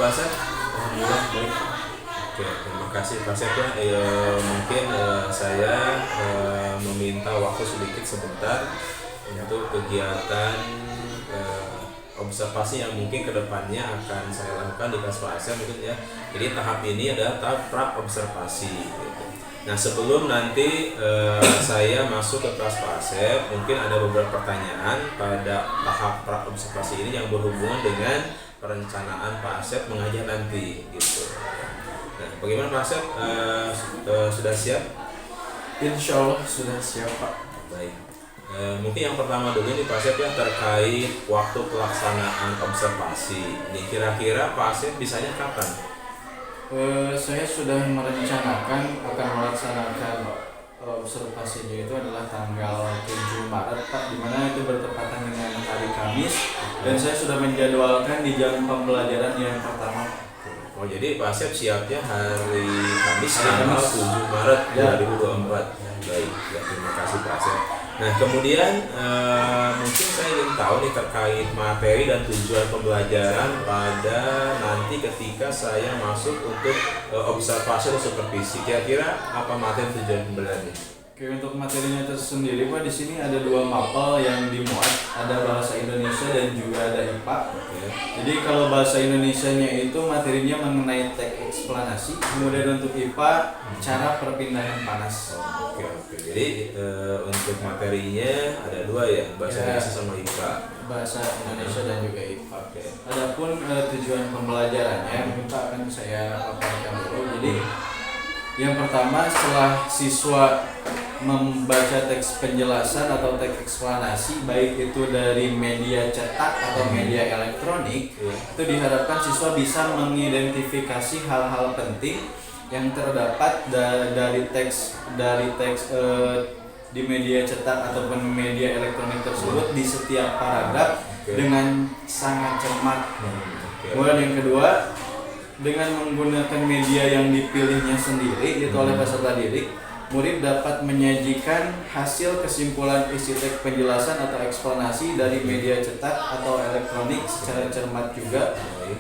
Pak Asep? Alhamdulillah baik. Oke, terima kasih Pak Asep ya. Mungkin saya meminta waktu sedikit sebentar untuk kegiatan observasi yang mungkin kedepannya akan saya lakukan di kelas Pak Asep mungkin ya. Jadi tahap ini adalah tahap pra observasi. Gitu. Nah sebelum nanti saya masuk ke kelas Pak Asep, mungkin ada beberapa pertanyaan pada tahap pra observasi ini yang berhubungan dengan perencanaan Pak Asep mengajar nanti, gitu. Nah, bagaimana Pak Asep? Sudah siap? Insya Allah sudah siap Pak. Baik. Mungkin yang pertama dulu nih Pak Asep ya, terkait waktu pelaksanaan observasi. Ini kira-kira Pak Asep bisanya kapan? Saya sudah merencanakan akan melaksanakan observasinya itu adalah tanggal 7 Maret Pak, dimana itu bertepatan dengan hari Kamis, dan saya sudah menjadwalkan di jam pembelajaran yang pertama. Oh jadi Pak Asep siapnya hari Kamis tanggal 7 Maret 2024. Baik, ya, terima kasih Pak Asep. Nah kemudian mungkin saya ingin tahu nih terkait materi dan tujuan pembelajaran pada nanti ketika saya masuk untuk observasi atau supervisi. Kira-kira apa materi tujuan pembelajarannya? Oke, untuk materinya tersendiri Pak, di sini ada 2 mapel yang dimuat, ada bahasa Indonesia dan juga ada IPA. Oke. Jadi kalau bahasa Indonesianya itu materinya mengenai teks eksplanasi, kemudian untuk IPA cara perpindahan panas. Oke. Jadi untuk materinya ada 2 ya, bahasa Indonesia sama IPA. Bahasa Indonesia dan juga IPA. Oke. Adapun tujuan pembelajarannya mungkin Pak akan saya paparkan dulu. Jadi yang pertama, setelah siswa membaca teks penjelasan atau teks eksplanasi baik itu dari media cetak atau media elektronik, itu diharapkan siswa bisa mengidentifikasi hal-hal penting yang terdapat dari teks di media cetak ataupun media elektronik tersebut di setiap paragraf dengan sangat cermat. Kemudian yang kedua, dengan menggunakan media yang dipilihnya sendiri, yaitu oleh peserta didik, murid dapat menyajikan hasil kesimpulan isi teks penjelasan atau eksplanasi dari media cetak atau elektronik secara cermat juga.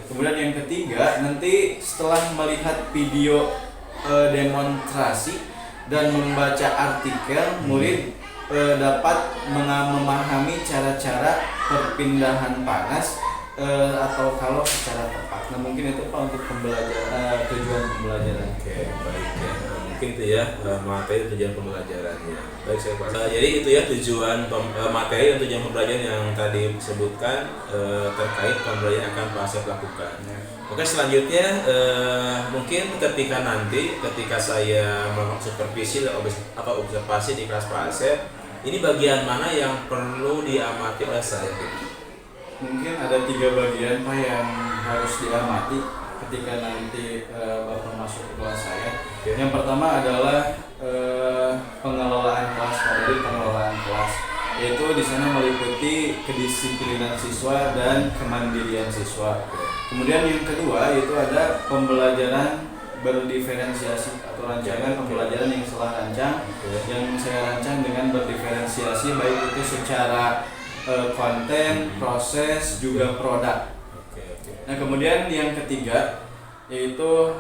Kemudian yang ketiga, nanti setelah melihat video demonstrasi dan membaca artikel, murid dapat memahami cara-cara perpindahan panas atau kalau secara tepat. Nah mungkin itu Pak untuk pembelajaran, tujuan pembelajaran. Oke, baik ya. Mungkin itu ya materi tujuan pembelajarannya. Baik saya Pak. Jadi itu ya tujuan materi dan tujuan pembelajaran yang tadi disebutkan terkait pembelajaran yang akan Pak Asep lakukan. Oke, selanjutnya mungkin ketika saya melakukan supervisi atau observasi di kelas Pak Asep, ini bagian mana yang perlu diamati oleh saya? Mungkin ada 3 bagian Pak yang harus diamati ketika nanti Bapak masuk ke kelas saya. Yang pertama adalah pengelolaan kelas Pak. Jadi pengelolaan kelas yaitu di sana meliputi kedisiplinan siswa dan kemandirian siswa. Kemudian yang kedua yaitu ada pembelajaran berdiferensiasi atau rancangan pembelajaran yang telah rancang, yang saya rancang dengan berdiferensiasi baik itu secara konten, proses, juga produk. Nah kemudian yang ketiga yaitu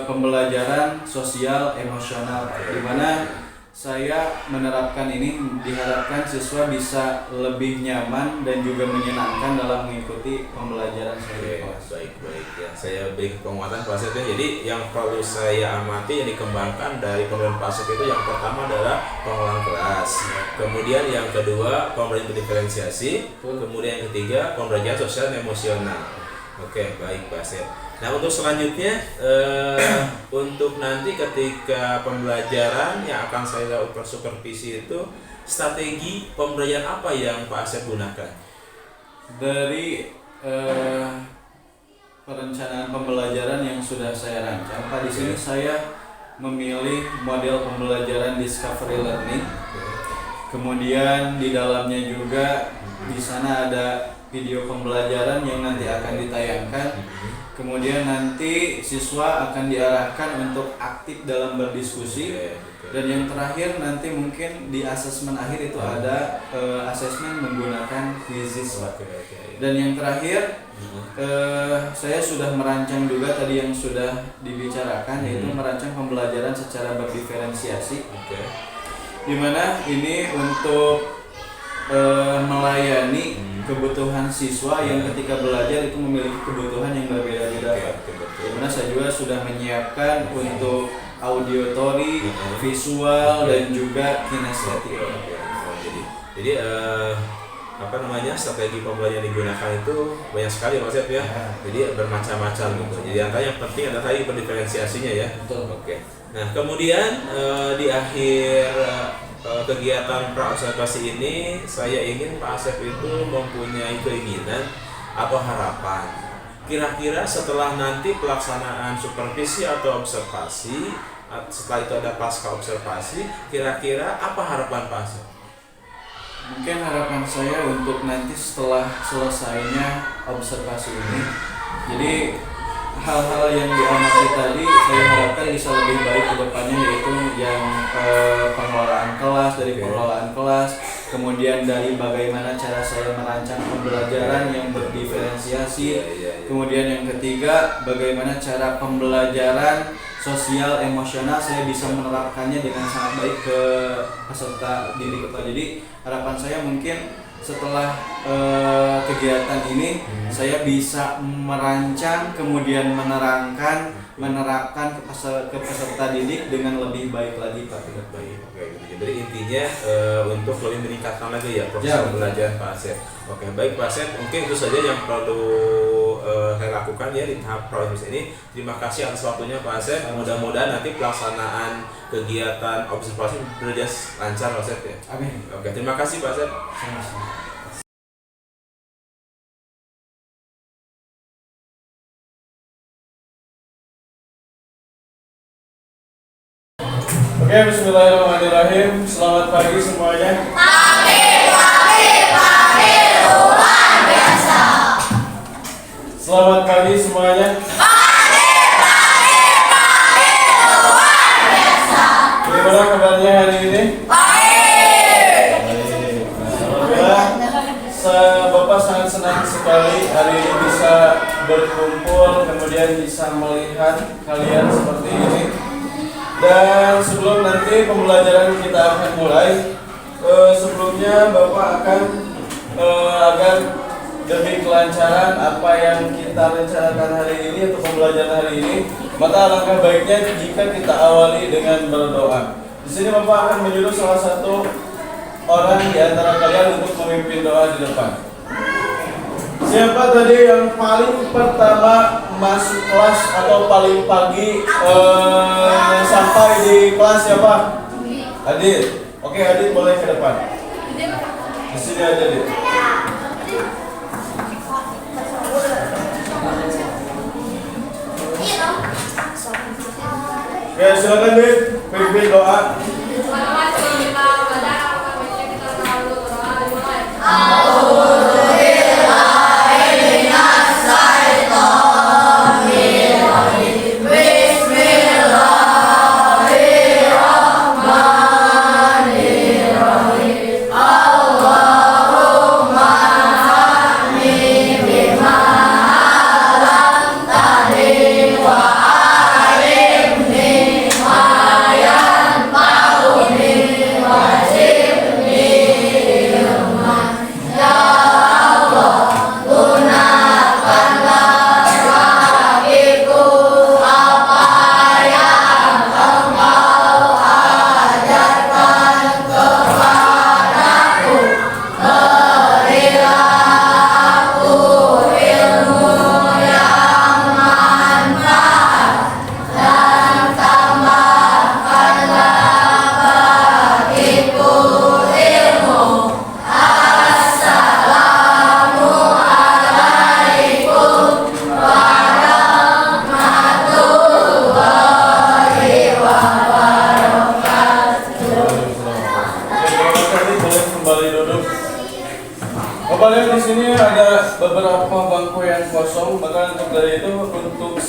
pembelajaran sosial emosional, di mana saya menerapkan ini diharapkan siswa bisa lebih nyaman dan juga menyenangkan dalam mengikuti pembelajaran saya di kelas. Baik ya, saya beri penguatan Pak Asep ya. Jadi yang perlu saya amati yang dikembangkan dari pembelajaran Pak Asep itu yang pertama adalah pengelolaan kelas, kemudian yang kedua pembelajaran diferensiasi, kemudian yang ketiga pembelajaran sosial dan emosional. Oke, baik Pak Asep. Nah untuk selanjutnya untuk nanti ketika pembelajaran yang akan saya lakukan supervisi itu, strategi pembelajaran apa yang Pak Asep gunakan? Dari perencanaan pembelajaran yang sudah saya rancang Pak, di sini saya memilih model pembelajaran discovery learning. Kemudian di dalamnya juga di sana ada video pembelajaran yang nanti akan ditayangkan. Kemudian nanti siswa akan diarahkan untuk aktif dalam berdiskusi. Dan yang terakhir nanti mungkin di asesmen akhir itu ada asesmen menggunakan quizzes. Dan yang terakhir saya sudah merancang juga tadi yang sudah dibicarakan, yaitu merancang pembelajaran secara berdiferensiasi. Dimana ini untuk melayani kebutuhan siswa yang ketika belajar itu memiliki kebutuhan yang berbeda-beda. Dimana saya juga sudah menyiapkan untuk auditory, visual, dan juga kinestetik. Jadi strategi pembelajaran digunakan itu banyak sekali Mas Sep ya. Jadi bermacam-macam gitu. Jadi antara yang penting adalah tadi pendiferensiasinya ya. Betul. Oke. Nah, kemudian di akhir kegiatan pra-observasi ini saya ingin Pak Asep itu mempunyai keinginan atau harapan. Kira-kira setelah nanti pelaksanaan supervisi atau observasi, setelah itu ada pasca observasi, kira-kira apa harapan Pak Asep? Mungkin harapan saya untuk nanti setelah selesainya observasi ini, jadi hal-hal yang diamati tadi saya harapkan bisa lebih baik ke depannya, yaitu yang pengelolaan kelas, dari pengelolaan kelas, kemudian dari bagaimana cara saya merancang pembelajaran yang berdiferensiasi, kemudian yang ketiga bagaimana cara pembelajaran sosial emosional saya bisa menerapkannya dengan sangat baik ke peserta didik. Jadi harapan saya mungkin setelah kegiatan ini saya bisa merancang, kemudian menerapkan ke peserta didik dengan lebih baik lagi Pak. Jadi intinya untuk lebih meningkatkan lagi ya proses pembelajaran Pak Asep. Oke, baik Pak Asep, mungkin itu saja yang perlu saya lakukan ya di tahap proses ini. Terima kasih atas waktunya Pak Asep. Mudah-mudahan nanti pelaksanaan kegiatan observasi berjalan lancar Pak Asep ya. Amin. Oke, terima kasih Pak Asep. Sama-sama. Oke, bismillahirrahmanirrahim. Selamat pagi semuanya. Luar biasa. Selamat pagi semuanya. Luar biasa. Bagaimana kabarnya hari ini? Baik. Alhamdulillah, Bapak sangat senang sekali hari ini bisa berkumpul, kemudian bisa melihat kalian seperti ini. Dan sebelum nanti pembelajaran kita akan mulai, sebelumnya Bapak akan agar demi kelancaran apa yang kita rencanakan hari ini atau pembelajaran hari ini, maka alangkah baiknya jika kita awali dengan berdoa. Di sini Bapak akan menyuruh salah satu orang di antara kalian untuk memimpin doa di depan. Siapa tadi yang paling pertama masuk kelas atau paling pagi sampai di kelas siapa? Adit. Oke, Adit boleh ke depan. Di sini aja, Adit. Oke, silakan Adit, pimpin doa. Ya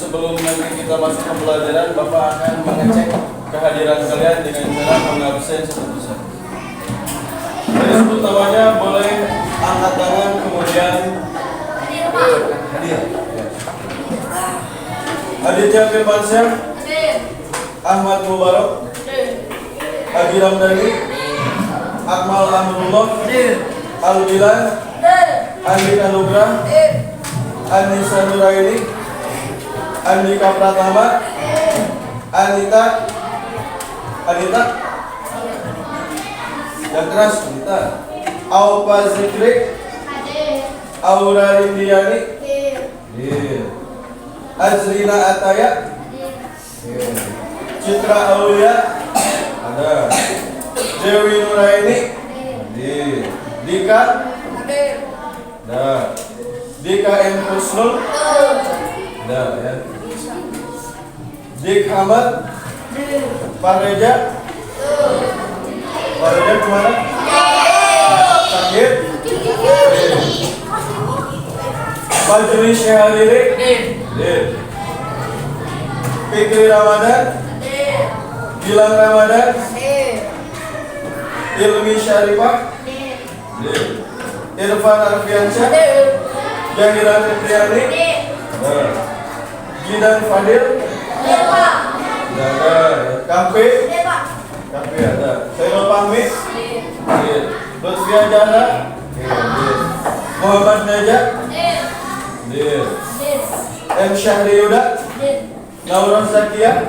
sebelum nanti kita masuk pembelajaran, Bapak akan mengecek kehadiran kalian dengan cara mengabsen satu-satu. Jadi sebut namanya, boleh angkat tangan, kemudian hadir. Aditya Firmansyah, Ahmad Mubarak, Adi Ramdhani, Akmal Amrullah, Al-Bilal, Andi Anugrah, Anissa Nuraini, Andika Pratama, Anita, yang keras Anita, Aupa Zikri, Aura Rindiani, Azrina Ataya, Citra Aulia, ada, Dewi Nuraini, Dika, ada, Dika M. Husnul, ada ya, Dik Hamad, Pareja, kemana? Sakit. Fajri Syahadiri, Fikri Ramadan, Gilang Ramadan, Ilmi Syarifah, Irfan Arfiansyah, Jahira Fitriani, Gidan Fadil, Kafe ada, Sayyid Fahmi, Lutfia Jana, Muhammad Najah, M. Syahri Yuda, Naura Zakia,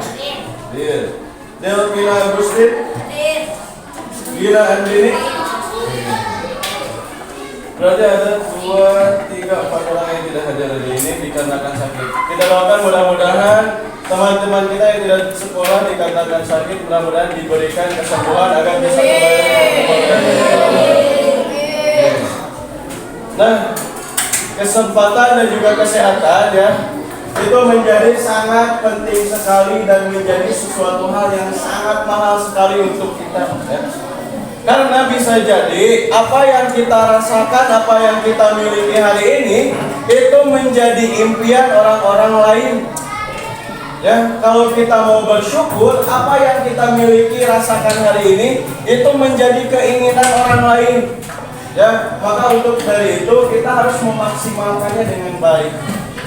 Delvina Agustin, Gina Andini. Berarti ada 2, 3, 4 orang yang tidak hadir hari ini dikarenakan sakit. Kita doakan mudah-mudahan teman-teman kita yang tidak sekolah dikarenakan sakit, mudah-mudahan diberikan kesembuhan agar bisa kembali. Nah, kesempatan dan juga kesehatan ya, itu menjadi sangat penting sekali dan menjadi sesuatu hal yang sangat mahal sekali untuk kita ya. Karena bisa jadi apa yang kita rasakan, apa yang kita miliki hari ini itu menjadi impian orang-orang lain. Ya, kalau kita mau bersyukur, apa yang kita miliki, rasakan hari ini itu menjadi keinginan orang lain. Ya, maka untuk dari itu kita harus memaksimalkannya dengan baik.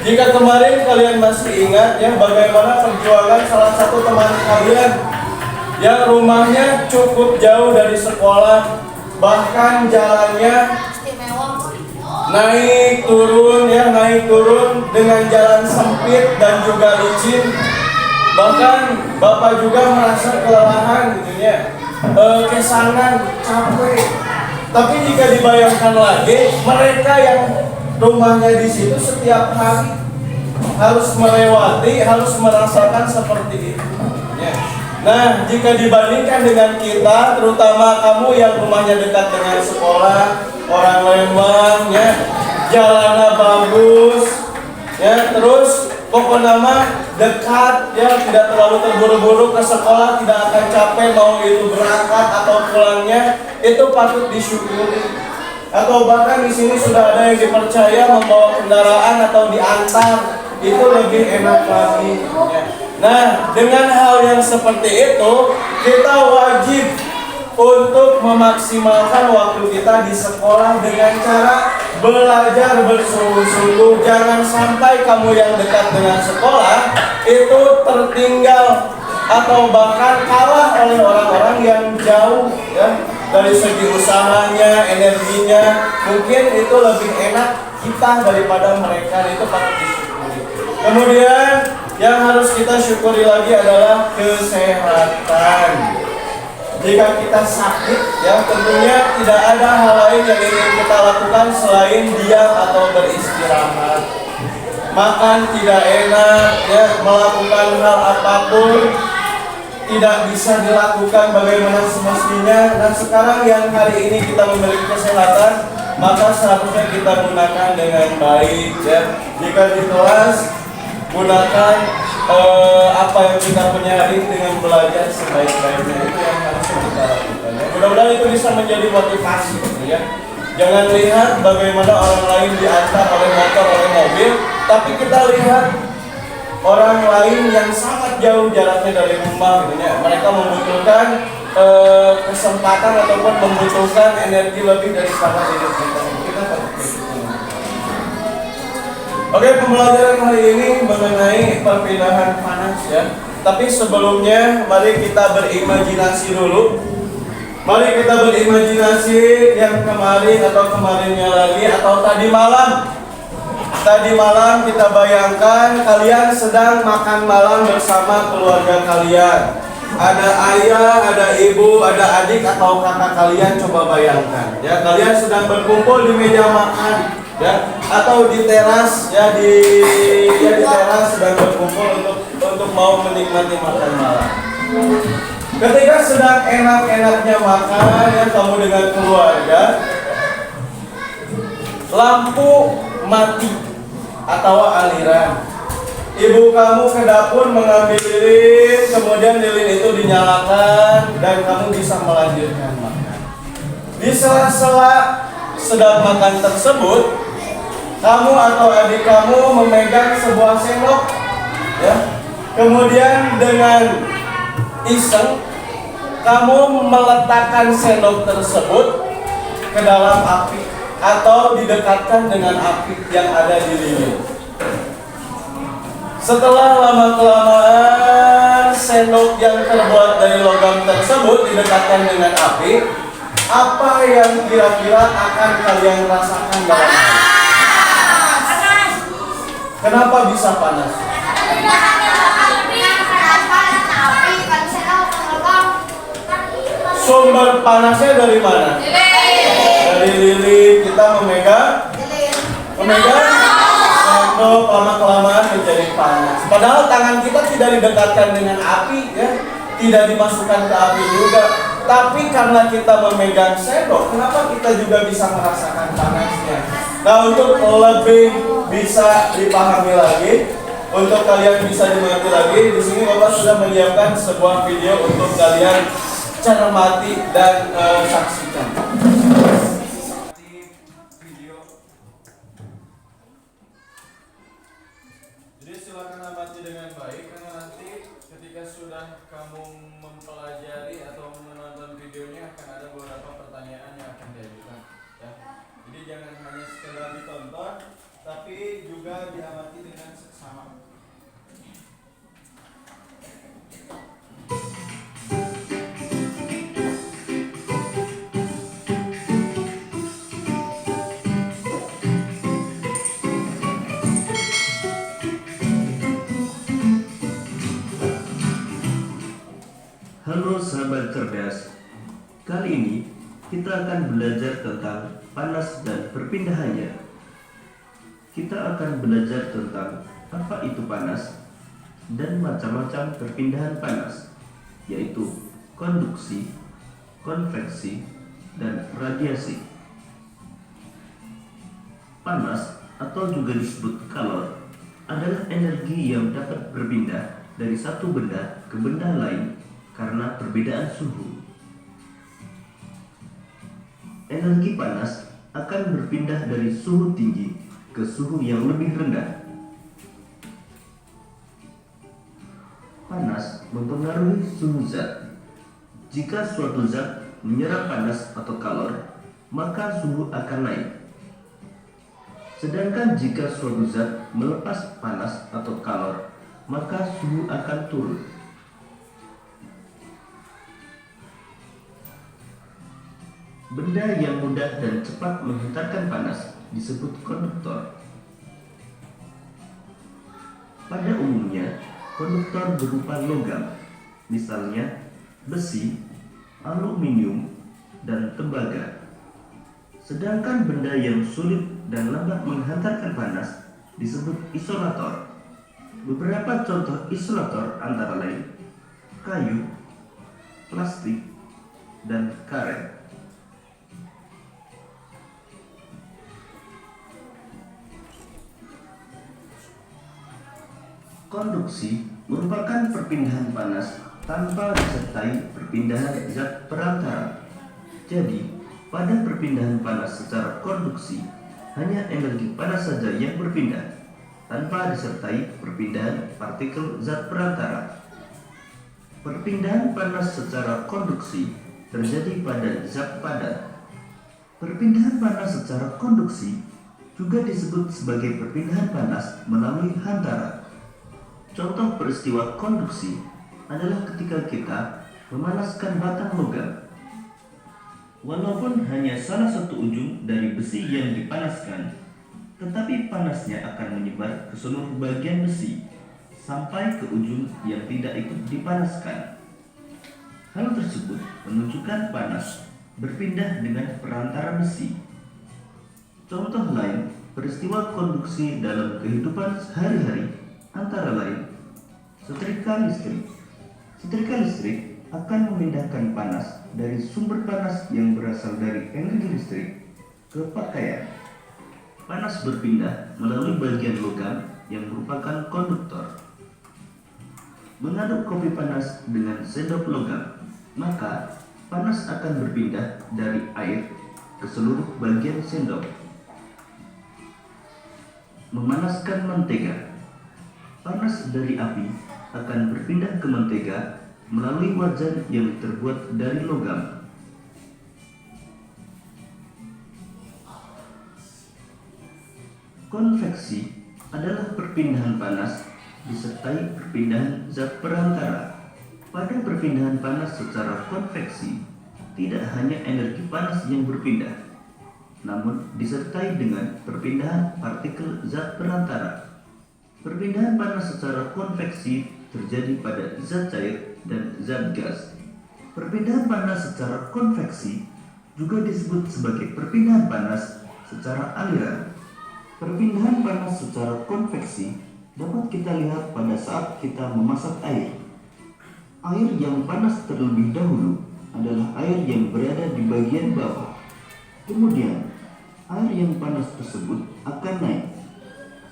Jika kemarin kalian masih ingat ya bagaimana perjuangan salah satu teman kalian yang rumahnya cukup jauh dari sekolah, bahkan jalannya naik turun dengan jalan sempit dan juga licin. Bahkan Bapak juga merasa kelelahan gitu ya, kesangan, capek. Tapi jika dibayangkan lagi, mereka yang rumahnya di situ setiap hari harus melewati, harus merasakan seperti itu. Ya. Nah, jika dibandingkan dengan kita, terutama kamu yang rumahnya dekat dengan sekolah, orang Lembang, ya, jalannya bagus, ya, terus pokoknya dekat, ya, tidak terlalu terburu-buru ke sekolah, tidak akan capek mau itu berangkat atau pulangnya, itu patut disyukuri. Atau bahkan di sini sudah ada yang dipercaya membawa kendaraan atau diantar, itu lebih enak lagi. Ya. Nah, dengan hal yang seperti itu, kita wajib untuk memaksimalkan waktu kita di sekolah dengan cara belajar bersungguh-sungguh. Jangan sampai kamu yang dekat dengan sekolah itu tertinggal atau bahkan kalah oleh orang-orang yang jauh ya, dari segi usahanya, energinya. Mungkin itu lebih enak kita daripada mereka, itu patut disyukuri. Kemudian yang harus kita syukuri lagi adalah kesehatan. Jika kita sakit, ya tentunya tidak ada hal lain yang ingin kita lakukan selain diam atau beristirahat. Makan tidak enak, ya, melakukan hal apapun tidak bisa dilakukan bagaimana semestinya. Nah, sekarang yang hari ini kita memiliki kesehatan, maka seharusnya kita gunakan dengan baik. Ya. Jika di kelas, gunakan apa yang kita punya hari dengan belajar sebaik-baiknya. Itu yang harus kita lakukan. Ya. Mudah-mudahan itu bisa menjadi motivasi. Ya. Jangan lihat bagaimana orang lain diantar oleh motor, oleh mobil, tapi kita lihat orang lain yang sangat jauh jaraknya dari rumah gitu ya. Mereka membutuhkan kesempatan ataupun membutuhkan energi lebih daripada hidup kita. Kita Oke, pembelajaran hari ini mengenai perpindahan panas ya. Tapi sebelumnya mari kita berimajinasi dulu. Mari kita berimajinasi yang kemarin atau kemarinnya lagi atau tadi malam. Tadi malam kita bayangkan kalian sedang makan malam bersama keluarga kalian. Ada ayah, ada ibu, ada adik atau kakak kalian, coba bayangkan. Ya, kalian sedang berkumpul di meja makan, ya, atau di teras, ya di teras sedang berkumpul untuk mau menikmati makan malam. Ketika sedang enak-enaknya makan, ya kamu dengan keluarga, lampu mati atau aliran. Ibu kamu ke dapur mengambil lilin, kemudian lilin itu dinyalakan dan kamu bisa melanjutkan makan. Di sela-sela sedang makan tersebut, kamu atau adik kamu memegang sebuah sendok, ya. Kemudian dengan iseng kamu meletakkan sendok tersebut ke dalam api atau didekatkan dengan api yang ada di lilin. Setelah lama-kelamaan sendok yang terbuat dari logam tersebut didekatkan dengan api, apa yang kira-kira akan kalian rasakan dalam hati? Panas. Kenapa bisa panas? Sumber panasnya dari mana? Dari lilin. Kita memegang sendok, lama-kelamaan menjadi panas. Padahal tangan kita tidak didekatkan dengan api, ya, tidak dimasukkan ke api juga. Tapi karena kita memegang sendok, kenapa kita juga bisa merasakan panasnya? Nah, untuk lebih bisa dipahami lagi, untuk kalian bisa dimengerti lagi, di sini Bapak sudah menyiapkan sebuah video untuk kalian cermati dan saksikan. Jadi silakan amati dengan baik karena nanti ketika sudah kamu mempelajari atau menonton videonya akan ada beberapa pertanyaan yang akan diajukan. Ya. Jadi jangan hanya sekedar ditonton, tapi juga diamati dengan seksama. Halo sahabat cerdas, kali ini kita akan belajar tentang panas dan perpindahannya. Kita akan belajar tentang apa itu panas dan macam-macam perpindahan panas, yaitu konduksi, konveksi, dan radiasi. Panas atau juga disebut kalor adalah energi yang dapat berpindah dari satu benda ke benda lain karena perbedaan suhu. Energi panas akan berpindah dari suhu tinggi ke suhu yang lebih rendah. Panas mempengaruhi suhu zat. Jika suatu zat menyerap panas atau kalor, maka suhu akan naik. Sedangkan jika suatu zat melepas panas atau kalor, maka suhu akan turun. Benda yang mudah dan cepat menghantarkan panas disebut konduktor. Pada umumnya, konduktor berupa logam, misalnya besi, aluminium, dan tembaga. Sedangkan benda yang sulit dan lambat menghantarkan panas disebut isolator. Beberapa contoh isolator antara lain kayu, plastik, dan karet. Konduksi merupakan perpindahan panas tanpa disertai perpindahan zat perantara. Jadi, pada perpindahan panas secara konduksi, hanya energi panas saja yang berpindah. tanpa disertai perpindahan partikel zat perantara. Perpindahan panas secara konduksi terjadi pada zat padat. Perpindahan panas secara konduksi juga disebut sebagai perpindahan panas melalui hantara. Contoh peristiwa konduksi adalah ketika kita memanaskan batang logam. Walaupun hanya salah satu ujung dari besi yang dipanaskan, tetapi panasnya akan menyebar ke seluruh bagian besi sampai ke ujung yang tidak ikut dipanaskan. Hal tersebut menunjukkan panas berpindah dengan perantara besi. Contoh lain peristiwa konduksi dalam kehidupan sehari-hari antara lain setrika listrik. Setrika listrik akan memindahkan panas dari sumber panas yang berasal dari energi listrik ke pakaian. Panas berpindah melalui bagian logam yang merupakan konduktor. Mengaduk kopi panas dengan sendok logam, maka panas akan berpindah dari air ke seluruh bagian sendok. Memanaskan mentega. Panas dari api akan berpindah ke mentega melalui wajan yang terbuat dari logam. Konveksi adalah perpindahan panas disertai perpindahan zat perantara. Pada perpindahan panas secara konveksi, tidak hanya energi panas yang berpindah, namun disertai dengan perpindahan partikel zat perantara. Perpindahan panas secara konveksi terjadi pada zat cair dan zat gas. Perpindahan panas secara konveksi juga disebut sebagai perpindahan panas secara aliran. Perpindahan panas secara konveksi dapat kita lihat pada saat kita memasak air. Air yang panas terlebih dahulu adalah air yang berada di bagian bawah. Kemudian, air yang panas tersebut akan naik,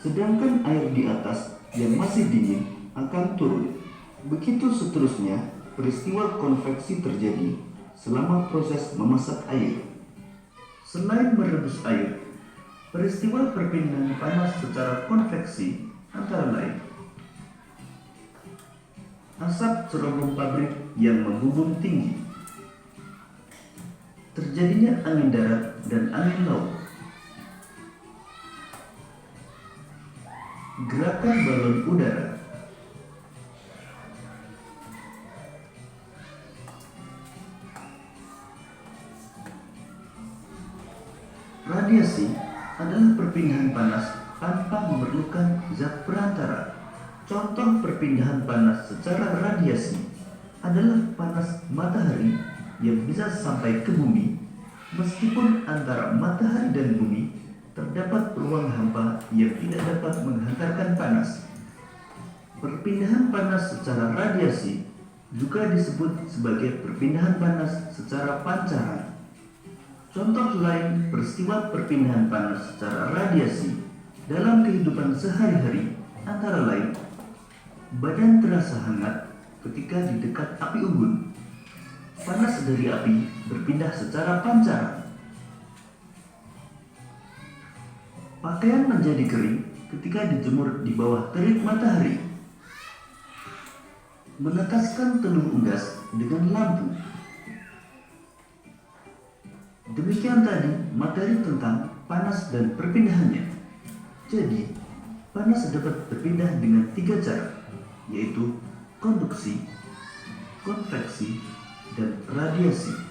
sedangkan air di atas yang masih dingin akan turun. Begitu seterusnya, peristiwa konveksi terjadi selama proses memasak air. Selain merebus air, peristiwa perpindahan panas secara konveksi antara lain asap cerobong pabrik yang membumbung tinggi, terjadinya angin darat dan angin laut, gerakan balon udara, radiasi adalah perpindahan panas tanpa memerlukan zat perantara. Contoh perpindahan panas secara radiasi adalah panas matahari yang bisa sampai ke bumi, meskipun antara matahari dan bumi terdapat ruang hampa yang tidak dapat menghantarkan panas. Perpindahan panas secara radiasi juga disebut sebagai perpindahan panas secara pancaran. Contoh lain peristiwa perpindahan panas secara radiasi dalam kehidupan sehari-hari antara lain badan terasa hangat ketika di dekat api unggun. Panas dari api berpindah secara pancaran. Pakaian menjadi kering ketika dijemur di bawah terik matahari. Menetaskan telur unggas dengan lampu. Demikian tadi materi tentang panas dan perpindahannya. Jadi, panas dapat berpindah dengan 3 cara, yaitu konduksi, konveksi, dan radiasi.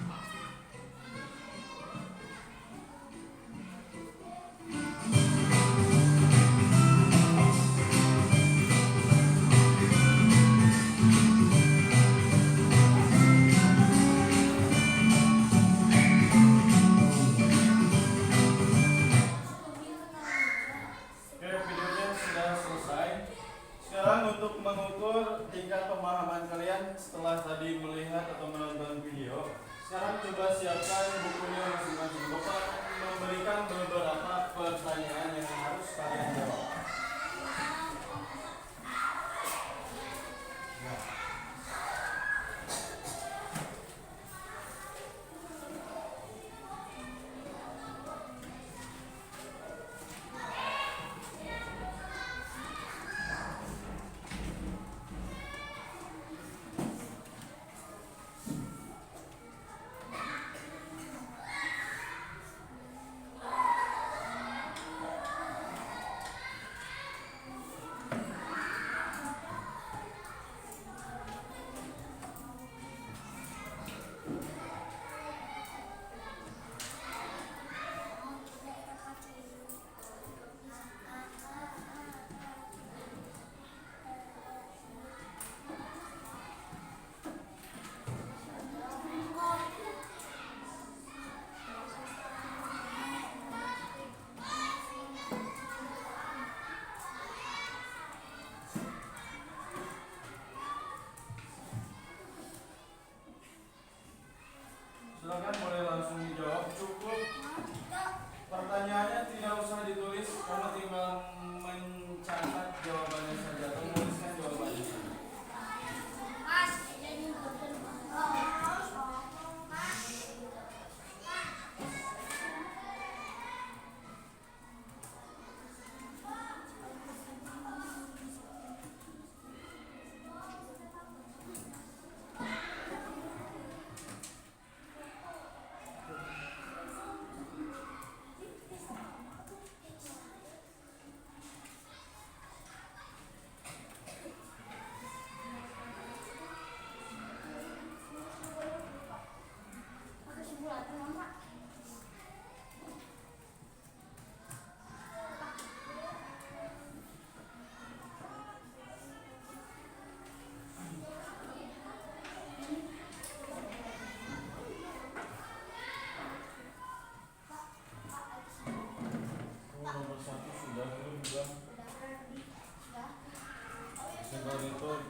Untuk mengukur tingkat pemahaman kalian setelah tadi melihat atau menonton video, sekarang coba siapkan bukunya masing-masing. Bapak akan memberikan beberapa pertanyaan yang harus kalian jawab.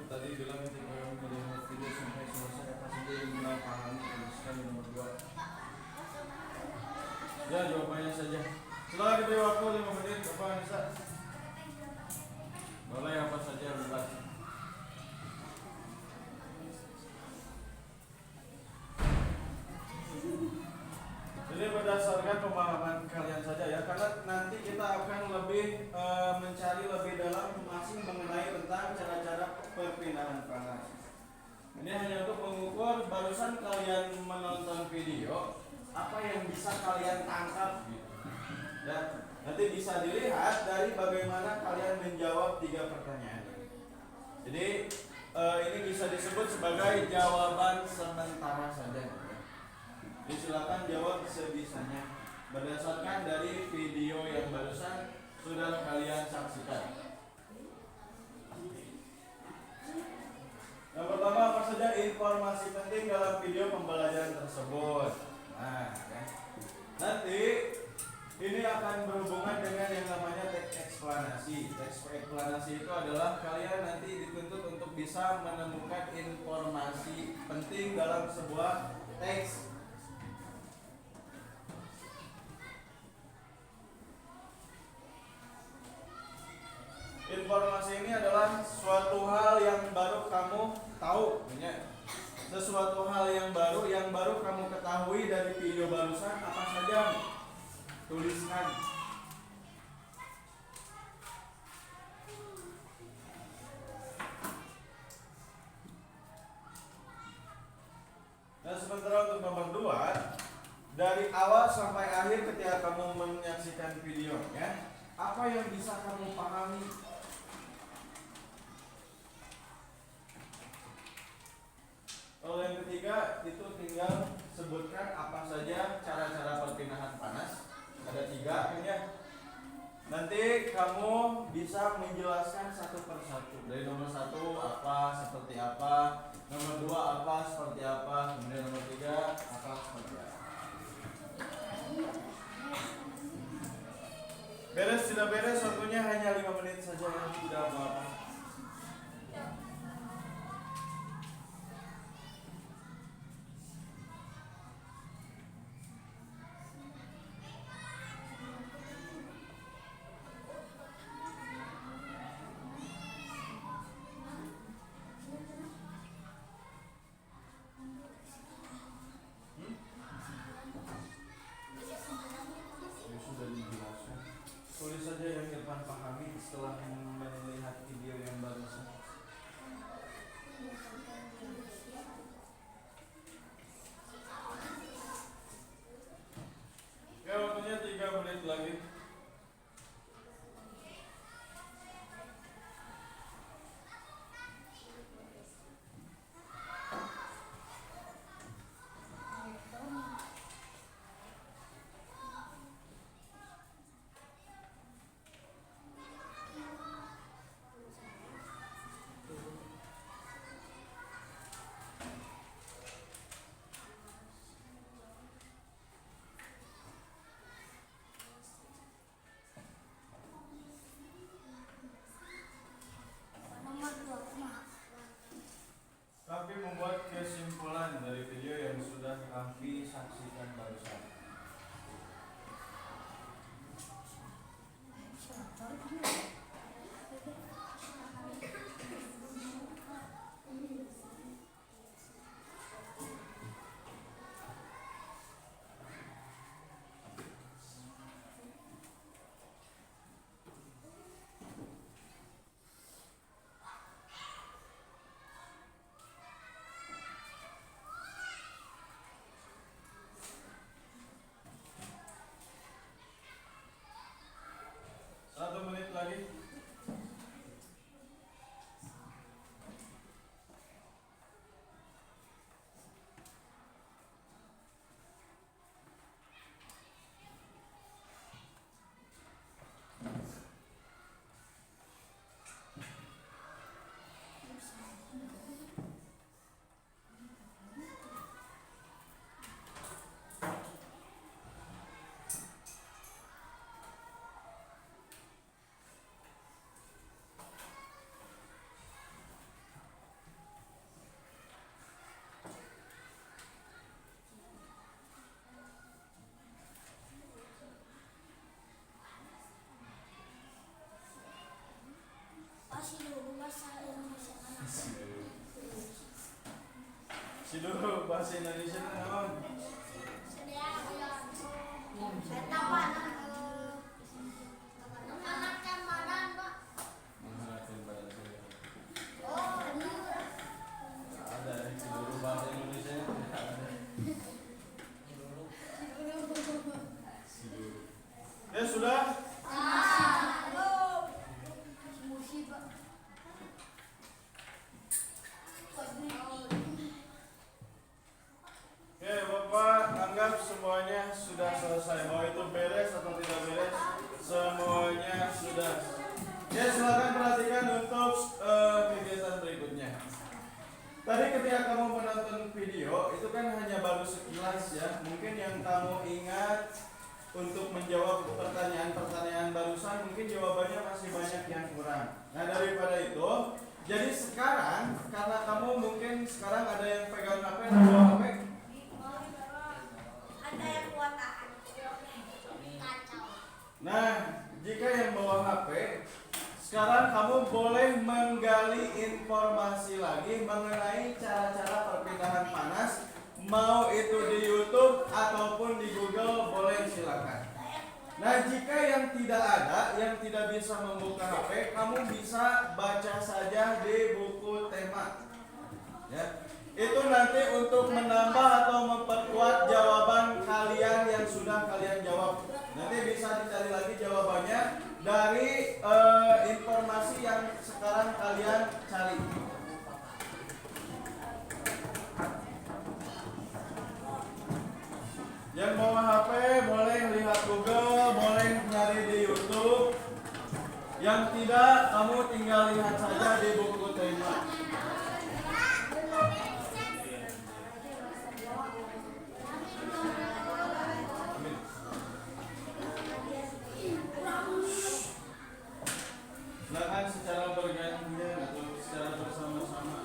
tadi bilang ketika melihat video sampai selesai apa saja yang benar paham, tuliskan di nomor 2. Ya, jawabannya saja. Setelah diberi waktu 5 menit, Bapak Anissa boleh apa saja bebas. Jadi berdasarkan pemahaman kalian saja ya, karena nanti kita akan lebih mencari lebih dalam masing mengenai tentang cara-cara perpindahan panas. Ini hanya untuk mengukur barusan kalian menonton video apa yang bisa kalian tangkap gitu. Ya, nanti bisa dilihat dari bagaimana kalian menjawab 3 pertanyaan. Jadi ini bisa disebut sebagai jawaban sementara saja. Jadi silakan jawab sebisanya berdasarkan dari video yang barusan sudah kalian saksikan. Yang pertama, apa saja informasi penting dalam video pembelajaran tersebut? Nah, ya. Nanti ini akan berhubungan dengan yang namanya teks eksplanasi. Teks eksplanasi itu adalah kalian nanti dituntut untuk bisa menemukan informasi penting dalam sebuah teks. Informasi ini adalah suatu hal yang baru kamu tahu, sesuatu hal yang baru kamu ketahui dari video barusan. Apa saja? Tuliskan. Dan sementara untuk nomor 2, dari awal sampai akhir ketika kamu menyaksikan videonya, apa yang bisa kamu pahami? Kalau yang ketiga itu tinggal sebutkan apa saja cara-cara perpindahan panas. Ada 3 kan ya. Nanti kamu bisa menjelaskan satu persatu. Dari nomor 1 apa, seperti apa, nomor 2 apa, seperti apa, kemudian nomor 3 apa, seperti apa. Beres tidak beres, waktunya hanya 5 menit saja ya, tidak apa-apa. Sudah dijelaskan. Tulis saja yang Irfan pahami setelah melihat video Si dulu bahasa Indonesia naon? Ada si dulu bahasa Indonesia. Si dulu. Ya sudah. Oke, Bapak anggap semuanya sudah selesai. Mau itu beres atau tidak beres, semuanya sudah. Ya, silakan perhatikan untuk kegiatan berikutnya. Tadi ketika kamu menonton video, itu kan hanya baru sekilas ya. Mungkin yang kamu ingat untuk menjawab pertanyaan-pertanyaan barusan, mungkin jawabannya masih banyak yang kurang. Nah, daripada itu, jadi sekarang, karena kamu mungkin sekarang ada yang pegang HP dan bawa HP. Ada yang buat kacau. Nah, jika yang bawa HP, sekarang kamu boleh menggali informasi lagi mengenai cara-cara perpindahan panas, mau itu di YouTube ataupun di Google, boleh silakan. Nah, jika yang tidak ada, yang tidak bisa membuka HP, kamu bisa baca saja di buku tema. Ya. Itu nanti untuk menambah atau memperkuat jawaban kalian yang sudah kalian jawab. Nanti bisa dicari lagi jawabannya dari informasi yang sekarang kalian cari. Yang bawa HP boleh lihat Google, boleh nyari di YouTube. Yang tidak, kamu tinggal lihat saja di buku tema. Silakan secara bergantian atau secara bersama-sama.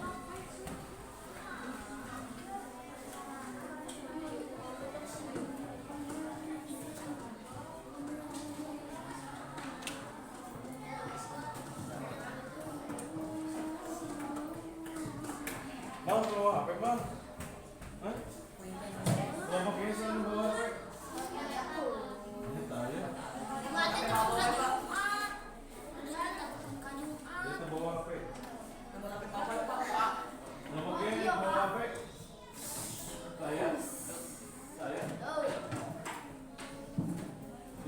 Bang, bawa HP bang? Hah? Kelompok ini selalu bawa HP? Ini tahu ya? Kita bawa HP. Kelompok ini bawa HP? Saya? Saya?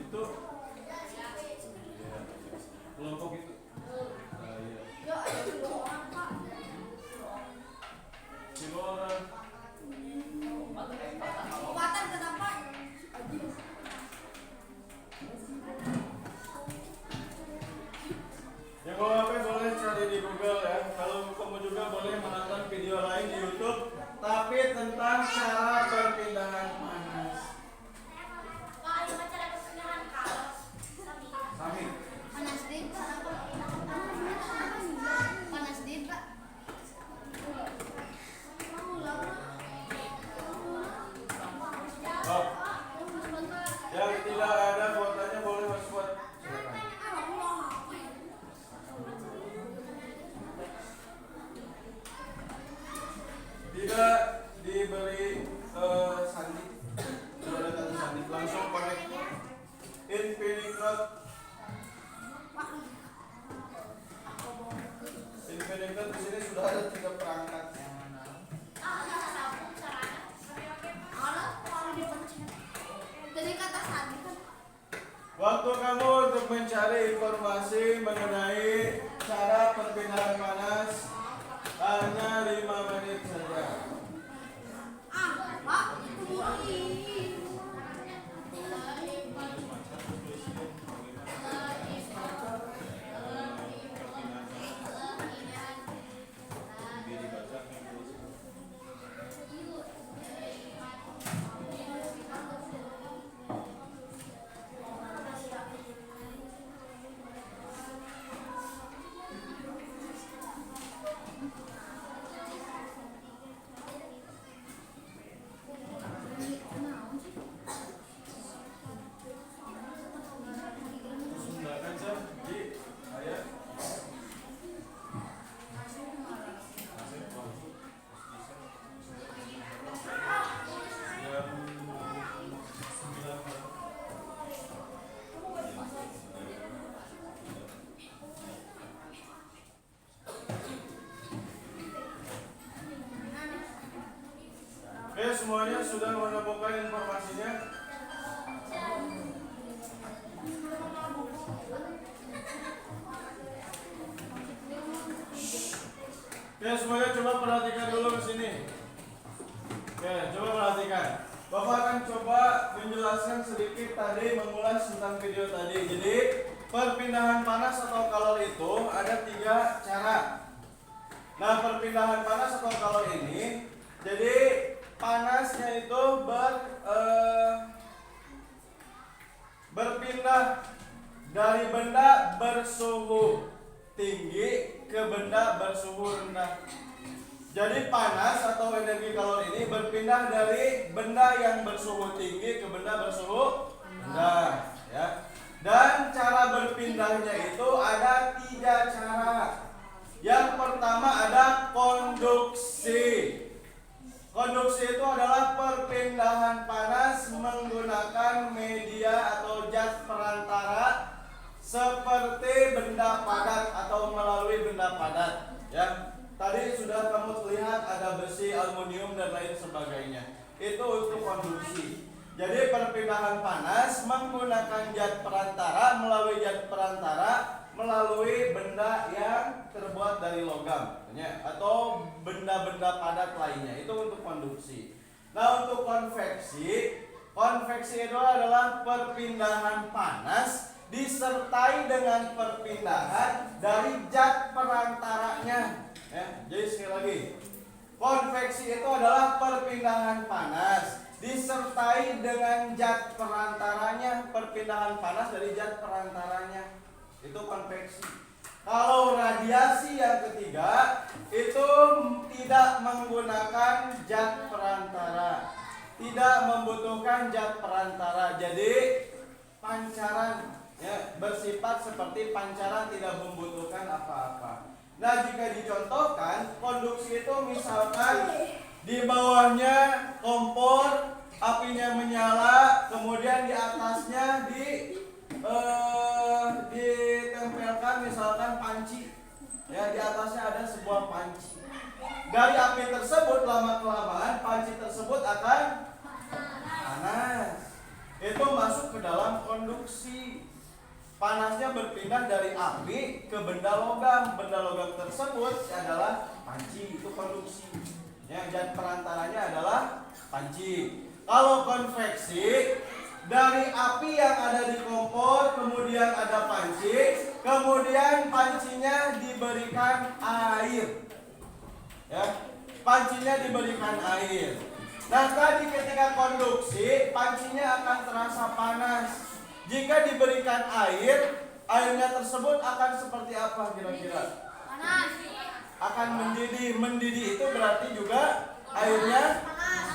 Itu? Iya. Kelompok itu? Saya. Dua orang. Obatan kenapa? Yang bawa HP boleh cari di Google ya. Kalau kamu juga boleh menonton video lain di YouTube, tapi tentang cara perpindahan panas. Pak, ini cara perpindahan kalau Sami. panas din, panas din Pak. Oh. Yang tidak ada kuotanya boleh hotspot. Tidak diberi sandi. Tidak ada kata sandi. Langsung connect. Infinite. Infinite di sini sudah ada 3 perangkat. Waktu kamu untuk mencari informasi mengenai cara perpindahan panas hanya 5 menit saja. Pak, Oke, semuanya sudah menemukan informasinya? Oke, semuanya coba perhatikan dulu ke sini. Oke, coba perhatikan. Bapak akan coba menjelaskan sedikit tadi, mengulas tentang video tadi. Jadi, perpindahan panas atau kalor itu ada 3 cara. Nah, perpindahan panas atau kalor ini, jadi panasnya itu berpindah dari benda bersuhu tinggi ke benda bersuhu rendah. Jadi panas atau energi kalor ini berpindah dari benda yang bersuhu tinggi ke benda bersuhu rendah, ya. Dan cara berpindahnya itu ada 3 cara. Yang pertama ada konduksi. Konduksi itu adalah perpindahan panas menggunakan media atau zat perantara seperti benda padat atau melalui benda padat, ya. Tadi sudah kamu lihat ada besi, aluminium dan lain sebagainya. Itu untuk konduksi. Jadi perpindahan panas menggunakan zat perantara melalui zat perantara melalui benda yang terbuat dari logam, ya, atau benda-benda padat lainnya. Itu untuk konduksi. Nah, untuk konveksi, konveksi itu adalah perpindahan panas disertai dengan perpindahan dari zat perantaranya. Ya, jadi sekali lagi, konveksi itu adalah perpindahan panas disertai dengan zat perantaranya, perpindahan panas dari zat perantaranya. Itu konveksi. Kalau radiasi yang ketiga itu tidak menggunakan zat perantara, tidak membutuhkan zat perantara. Jadi pancaran, ya, bersifat seperti pancaran, tidak membutuhkan apa-apa. Nah, jika dicontohkan, konduksi itu misalkan di bawahnya kompor, apinya menyala, kemudian di atasnya ditempelkan misalkan panci, ya, di atasnya ada sebuah panci. Dari api tersebut lama-kelamaan panci tersebut akan panas. Itu masuk ke dalam konduksi. Panasnya berpindah dari api ke benda logam. Benda logam tersebut adalah panci, itu konduksi. Ya, dan perantaranya adalah panci. Kalau konveksi, dari api yang ada di kompor, kemudian ada panci, kemudian pancinya diberikan air. Ya, pancinya diberikan air. Nah, tadi ketika konduksi, pancinya akan terasa panas. Jika diberikan air, airnya tersebut akan seperti apa kira-kira? Panas. Akan mendidih. Mendidih itu berarti juga airnya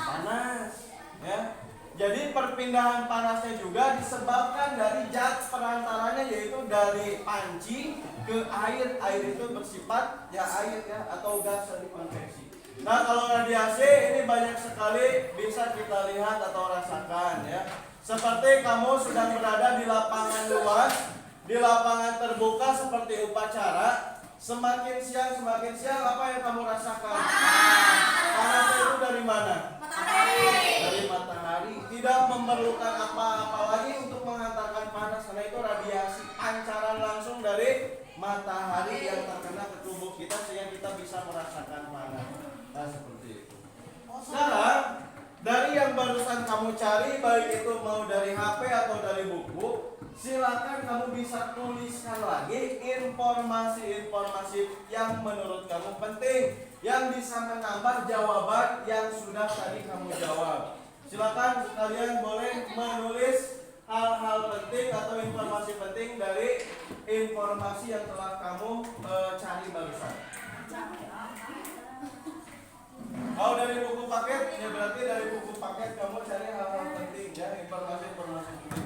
panas. Ya. Jadi perpindahan panasnya juga disebabkan dari zat perantaranya, yaitu dari panci ke air. Air itu bersifat ya air, ya, atau gas dari konveksi. Nah, kalau radiasi ini banyak sekali bisa kita lihat atau rasakan, ya. Seperti kamu sedang berada di lapangan luas, di lapangan terbuka seperti upacara. Semakin siang apa yang kamu rasakan? Panasnya itu dari mana? Dari matahari. Tidak memerlukan apa-apa lagi untuk menghantarkan panas, karena itu radiasi, pancaran langsung dari matahari yang terkena ke tubuh kita sehingga kita bisa merasakan panas. Nah, seperti itu. Sekarang dari yang barusan kamu cari, baik itu mau dari HP atau dari buku, silakan kamu bisa tuliskan lagi informasi-informasi yang menurut kamu penting, yang bisa menambah jawaban yang sudah tadi kamu jawab. Silakan kalian boleh menulis hal-hal penting atau informasi penting dari informasi yang telah kamu cari barusan. Kalau dari buku paket, ya berarti dari buku paket kamu cari hal-hal penting, ya, informasi-informasi penting.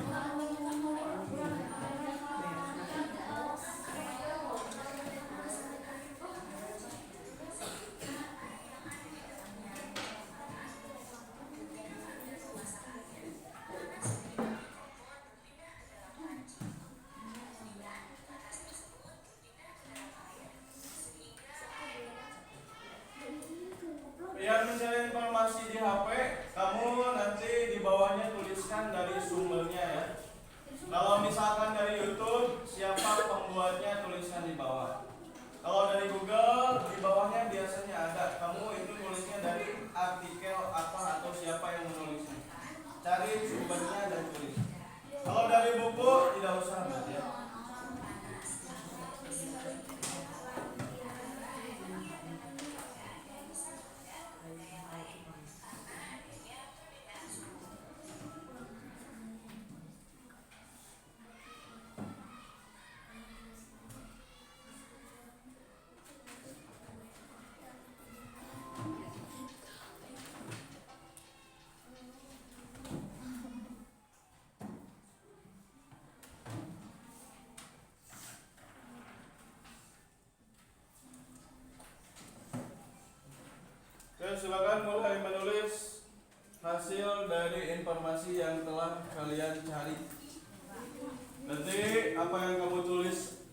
Yang mencari informasi di HP Kalau misalkan dari YouTube, siapa pembuatnya, tulisnya di bawah. Kalau dari Google, di bawahnya biasanya ada. Kamu itu tulisnya dari artikel apa atau siapa yang menulisnya. Cari sumbernya dan tulis. Kalau dari buku, tidak usah ya. Oke, silakan mulai menulis hasil dari informasi yang telah kalian cari. Nanti apa yang kamu tulis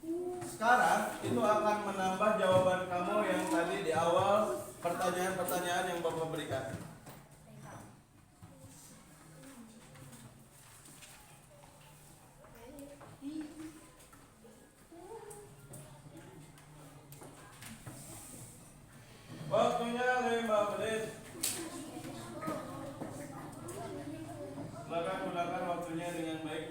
sekarang itu akan menambah jawaban kamu yang tadi di awal pertanyaan-pertanyaan yang Bapak berikan. Waktunya 5 menit. Silakan gunakan waktunya dengan baik.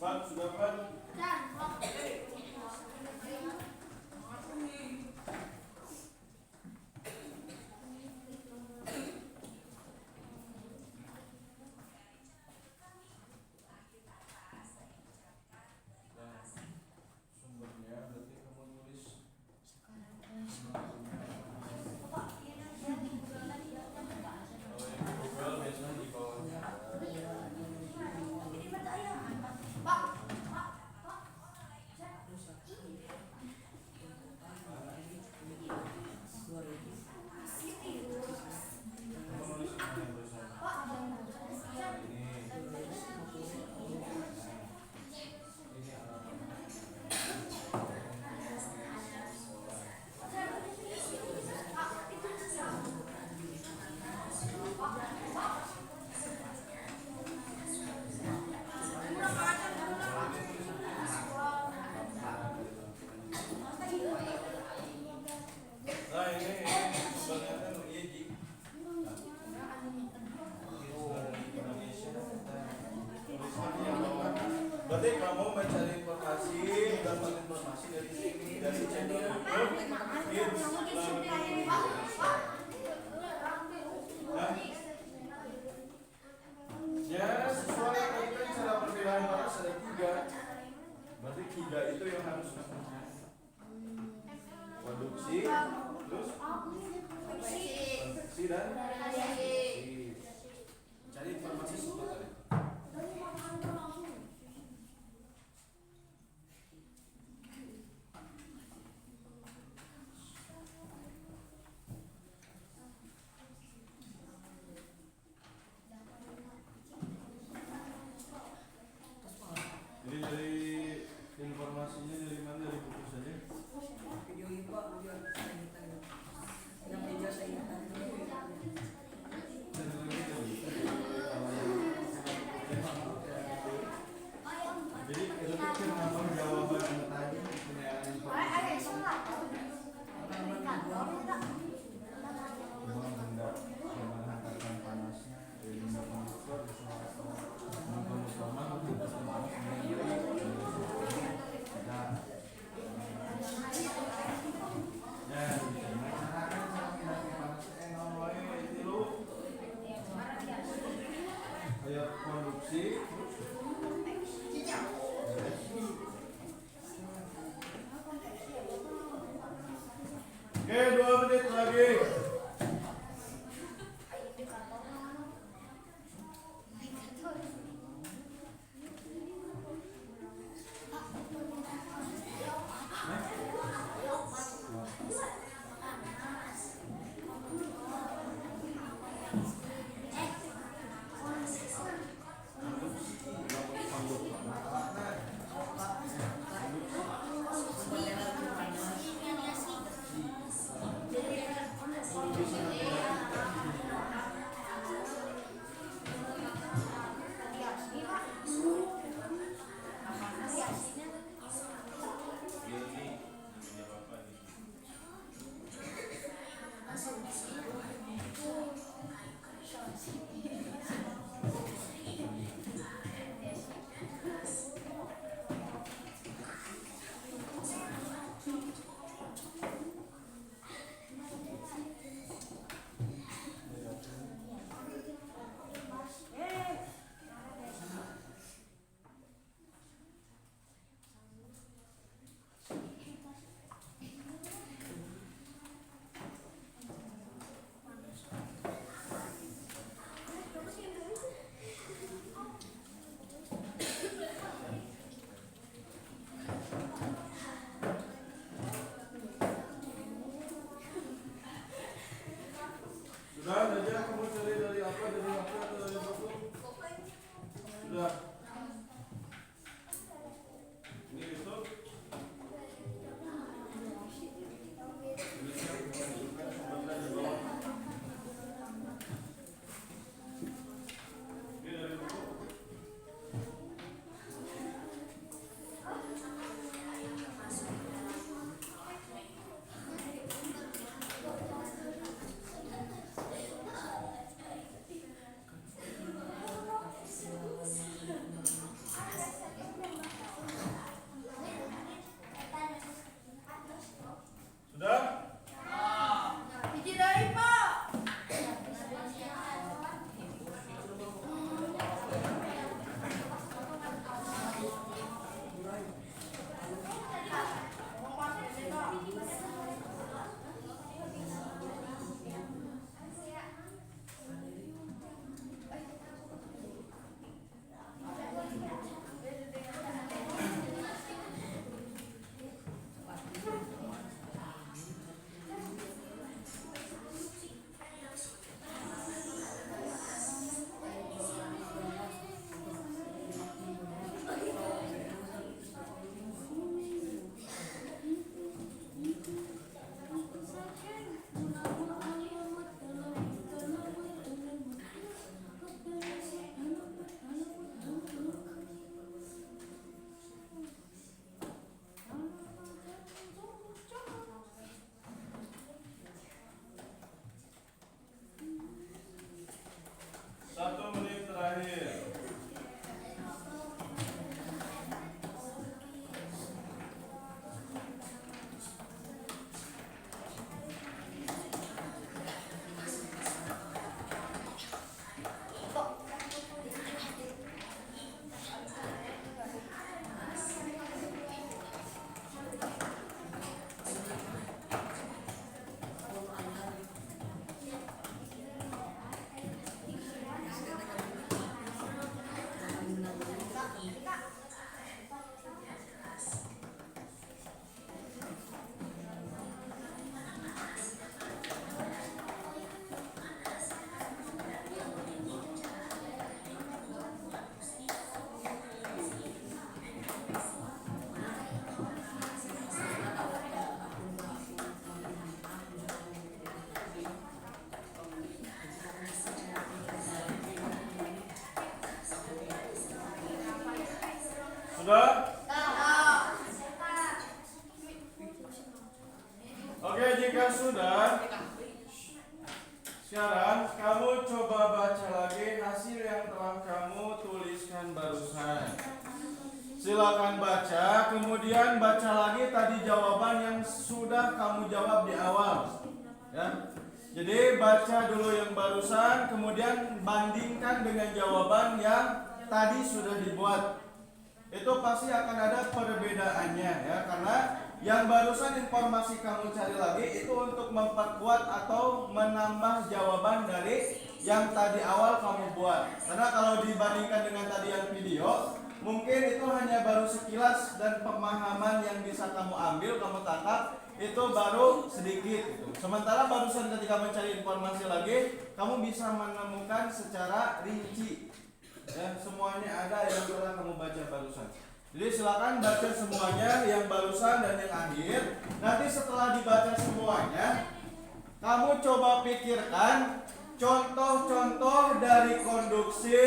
Pak, sudah Pak? Sumbernya berarti kamu tulis. Kalau yang di Google biasanya di bawahnya. Nah ini sebenarnya Uji berarti kamu mencari informasi, dapat informasi dari sini, dari channel YouTube. Ya, sesuai dengan cara perpindahan panas ada 3. Berarti 3 itu yang harus kamu cari. Produksi, terus konveksi dan cari informasi seputar itu. Jadi dari informasinya dari mana, dari buku saja? Video ini Pak, video yang meja saya tadi. Sudah? Oke, jika sudah, sekarang kamu coba baca lagi hasil yang telah kamu tuliskan barusan. Silakan baca, kemudian baca lagi tadi jawaban yang sudah kamu jawab di awal. Ya. Jadi baca dulu yang barusan, kemudian bandingkan dengan jawaban yang tadi sudah dibuat. Itu pasti akan ada perbedaannya ya, karena yang barusan informasi kamu cari lagi itu untuk memperkuat atau menambah jawaban dari yang tadi awal kamu buat. Karena kalau dibandingkan dengan tadi yang video, mungkin itu hanya baru sekilas dan pemahaman yang bisa kamu ambil, kamu tangkap itu baru sedikit gitu. Sementara barusan ketika mencari informasi lagi, kamu bisa menemukan secara rinci. Ya, semuanya ada yang telah kamu baca barusan. Jadi silakan baca semuanya yang barusan dan yang akhir. Nanti setelah dibaca semuanya, kamu coba pikirkan contoh-contoh dari konduksi,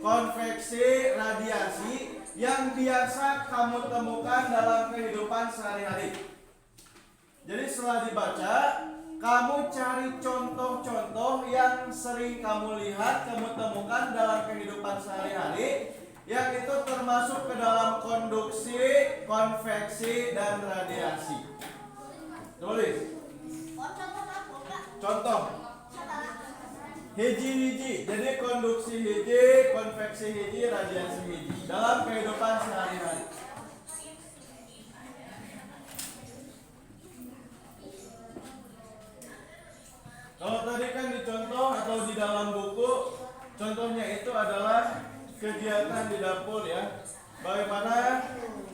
konveksi, radiasi yang biasa kamu temukan dalam kehidupan sehari-hari. Jadi setelah dibaca, kamu cari contoh-contoh yang sering kamu lihat, kamu temukan dalam kehidupan sehari-hari, yang itu termasuk ke dalam konduksi, konveksi, dan radiasi. Tulis. Contoh. Hiji-hiji. Jadi konduksi hiji, konveksi hiji, radiasi hiji dalam kehidupan sehari-hari. Kalau tadi kan dicontoh atau di dalam buku, contohnya itu adalah kegiatan di dapur ya. Bagaimana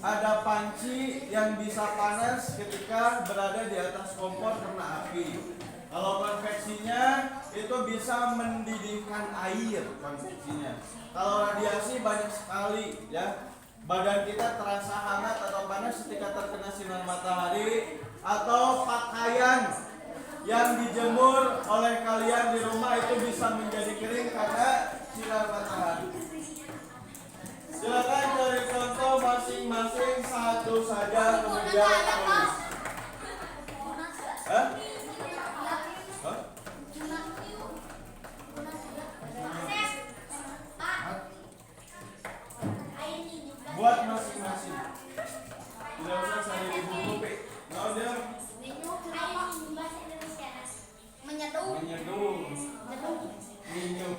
ada panci yang bisa panas ketika berada di atas kompor kena api. Kalau konveksinya itu bisa mendidihkan air konveksinya. Kalau radiasi banyak sekali ya. Badan kita terasa hangat atau panas ketika terkena sinar matahari, atau pakaian yang dijemur oleh kalian di rumah itu bisa menjadi kering karena sinar matahari. Silakan cari contoh masing-masing satu saja kemudian tulis. Hah? Hah? Buat masing-masing. Tidak usah saya di buku P. Nah, dia menyeduh. Minum.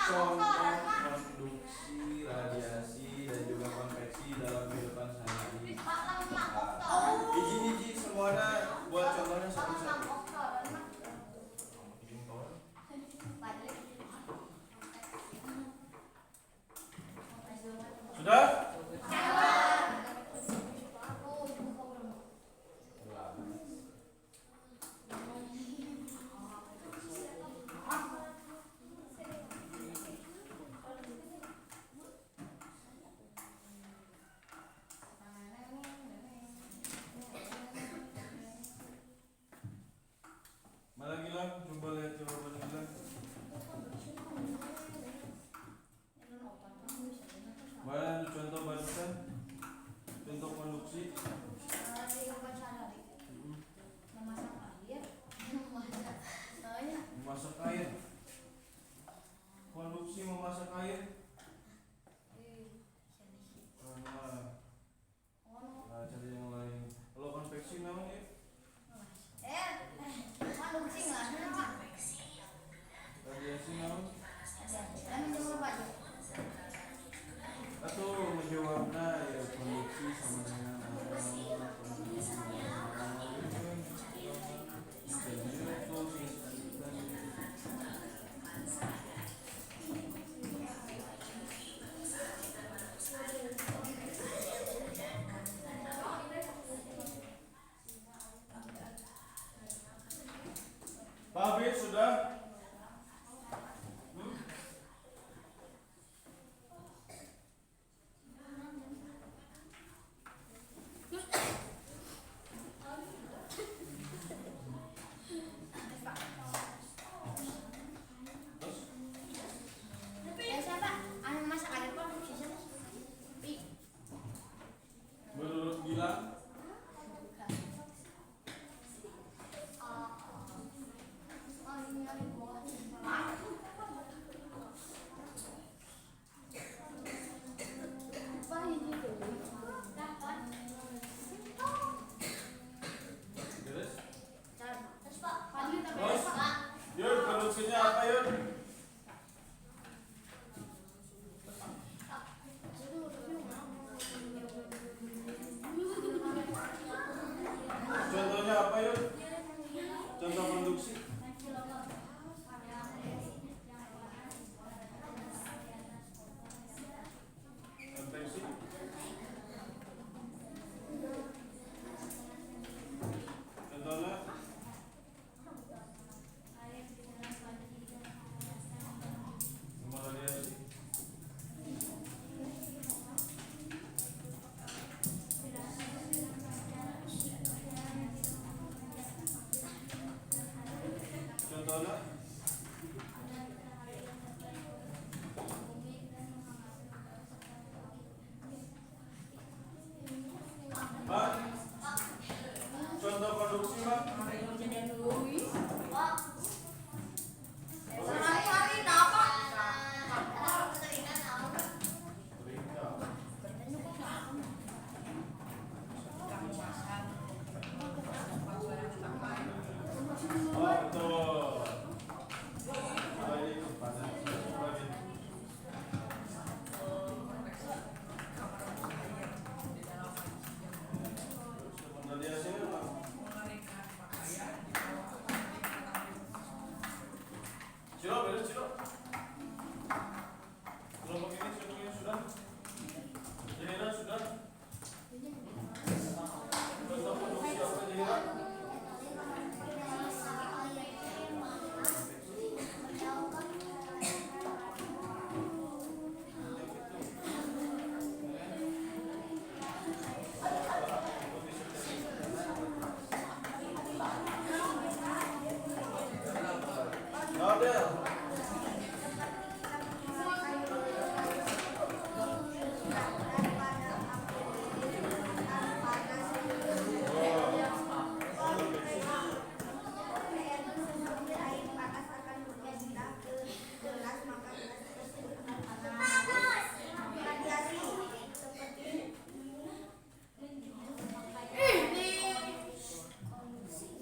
Konduksi, radiasi, dan juga konveksi dalam kehidupan sehari-hari. Hiji-hiji semuanya buat contohnya satu-satu. Sudah? Mana Gilang? Coba lihat jawaban Gilang. Mana contoh barusan? Contoh konduksi. Memasak air. Konduksi memasak air. Nah, cari yang lain. Kalau konveksi namanya? Radiasi namanya? Atau menjawabnya ya konduksi sama dengan Pak Habib sudah? Siapa? Anu masak air kok siapa? Menurut Gilang? Terus? Terus? Yud, produksinya apa Yud? Contohnya apa Yud? Contoh produksi? Konveksi? Contohnya? Nomor radiasi? Contohnya? Pak? Contoh produksi Pak? Oh, betul. Lagi kepada lagi. Radiasi apa? Ciro, beres Ciro. Kelompok ini sudah. Jahira sudah. Contoh produksi apa Jahira? Model.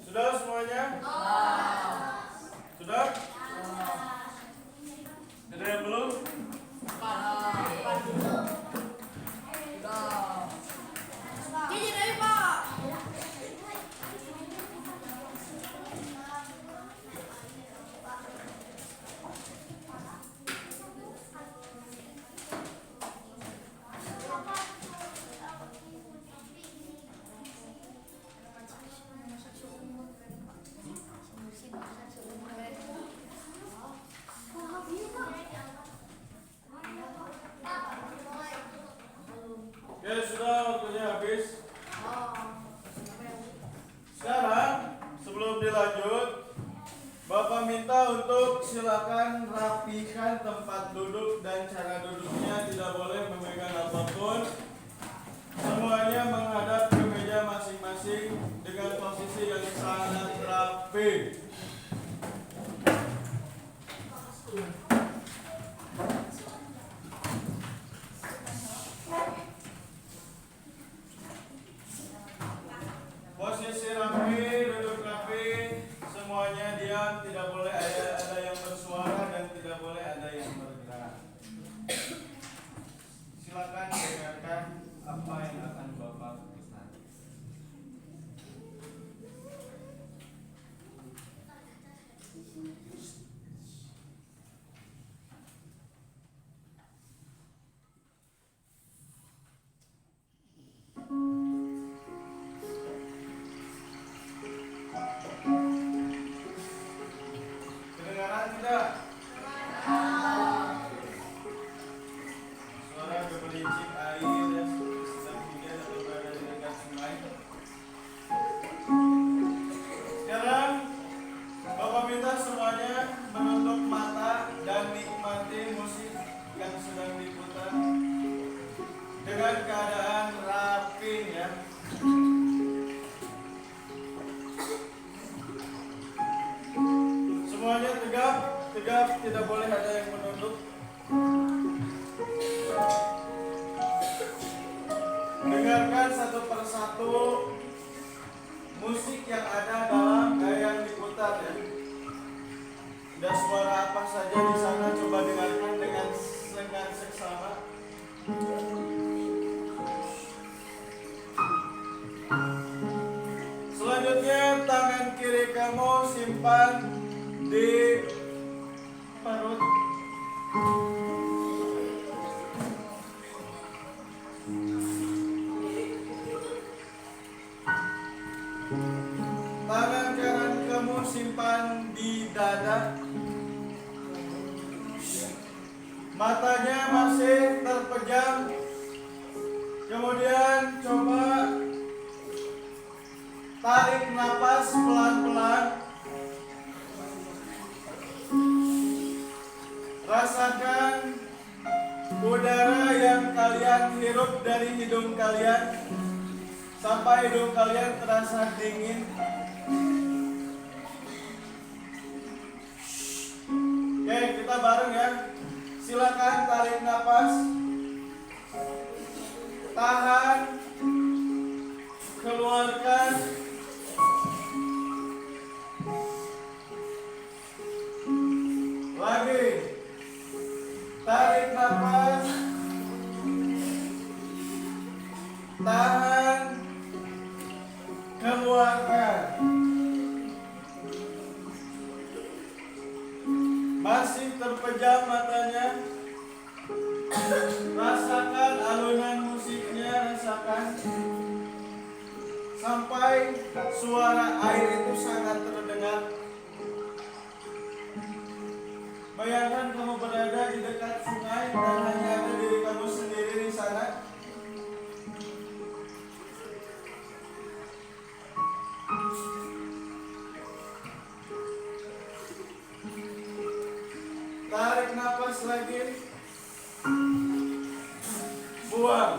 Sudah semuanya? Sudah? Ada yang belum? Oke, sudah waktunya habis. Sekarang sebelum dilanjut, Bapak minta untuk silakan rapikan tempat duduk dan cara duduknya, tidak boleh memegang apapun. Semuanya menghadap ke meja masing-masing dengan posisi yang sangat rapi. Posisi rapi, duduk rapi, semuanya diam, tidak boleh ada yang bersuara dan tidak boleh ada yang bergerak. Silakan dengarkan apa yang akan Bapak tuliskan. tegap, tidak boleh ada yang menunduk. Dengarkan satu persatu musik yang ada dalam yang diputar ya. Ada suara apa saja di sana, coba dengarkan dengan seksama. Selanjutnya tangan kiri kamu simpan di perut. Tangan kanan kamu simpan di dada. Matanya masih terpejam. Kemudian coba tarik napas pelan-pelan. Rasakan udara yang kalian hirup dari hidung kalian sampai hidung kalian terasa dingin. Oke, kita bareng ya. Silakan tarik napas. Tahan. Keluarkan. Lagi. Tarik napas. Tahan. Keluarkan. Masih terpejam matanya. Rasakan alunan musiknya, rasakan sampai suara air itu sangat terdengar. Bayangkan kamu berada di dekat sungai dan hanya ada diri kamu sendiri di sana. Tarik nafas lagi. Buang.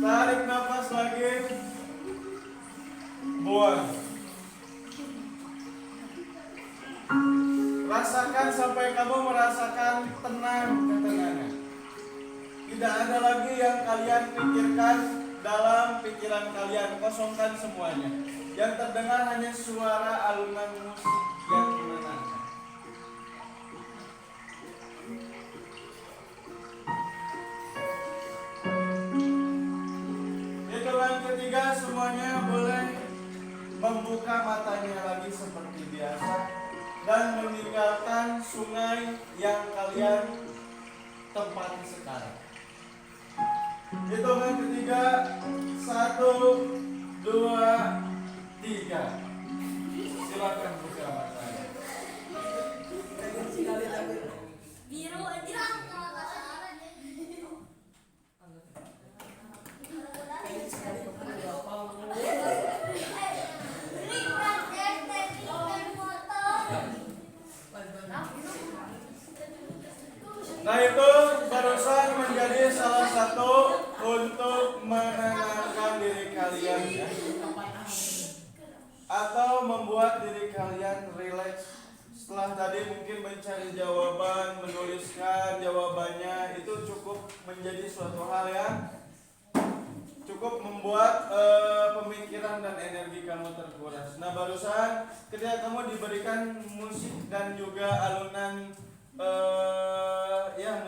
Tarik nafas lagi. Buang. Rasakan sampai kamu merasakan tenang, ketenangan. Tidak ada lagi yang kalian pikirkan dalam pikiran kalian. Kosongkan semuanya. Yang terdengar hanya suara alunan musik yang menenangkan. Hitungan ketiga semuanya boleh membuka matanya lagi seperti biasa dan meninggalkan sungai yang kalian tempati sekarang. Hitungan ketiga, 1, 2, 3. Silakan buka matanya. Biru aja. Nah itu barusan menjadi salah satu untuk menenangkan diri kalian ya. Atau membuat diri kalian rileks. Setelah tadi mungkin mencari jawaban, menuliskan jawabannya, itu cukup menjadi suatu hal yang cukup membuat pemikiran dan energi kamu terkuras. Nah barusan ketika kamu diberikan musik dan juga alunan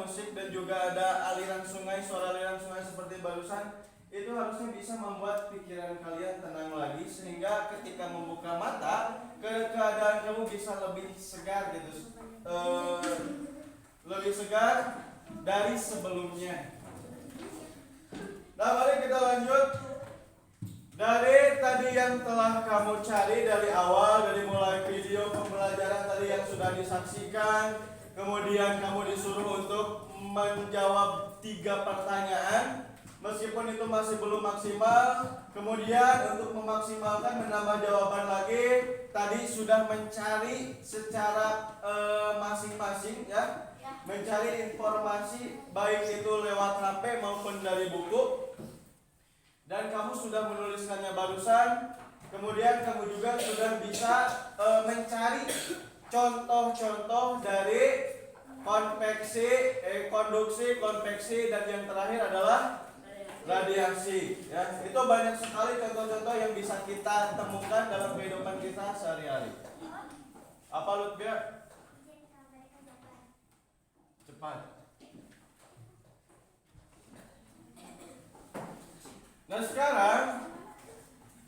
musik dan juga ada aliran sungai, suara aliran sungai seperti barusan, itu harusnya bisa membuat pikiran kalian tenang lagi sehingga ketika membuka mata keadaan kamu bisa lebih segar gitu, lebih segar dari sebelumnya. Nah mari kita lanjut dari tadi yang telah kamu cari dari awal, dari mulai video pembelajaran tadi yang sudah disaksikan. Kemudian kamu disuruh untuk menjawab 3 pertanyaan. Meskipun itu masih belum maksimal. Kemudian untuk memaksimalkan menambah jawaban lagi, tadi sudah mencari secara masing-masing ya, mencari informasi baik itu lewat HP maupun dari buku. Dan kamu sudah menuliskannya barusan. kemudian kamu juga sudah bisa mencari contoh-contoh dari konduksi, konveksi, dan yang terakhir adalah radiasi. Ya, itu banyak sekali contoh-contoh yang bisa kita temukan dalam kehidupan kita sehari-hari. Apa Lutbia? Cepat. Nah sekarang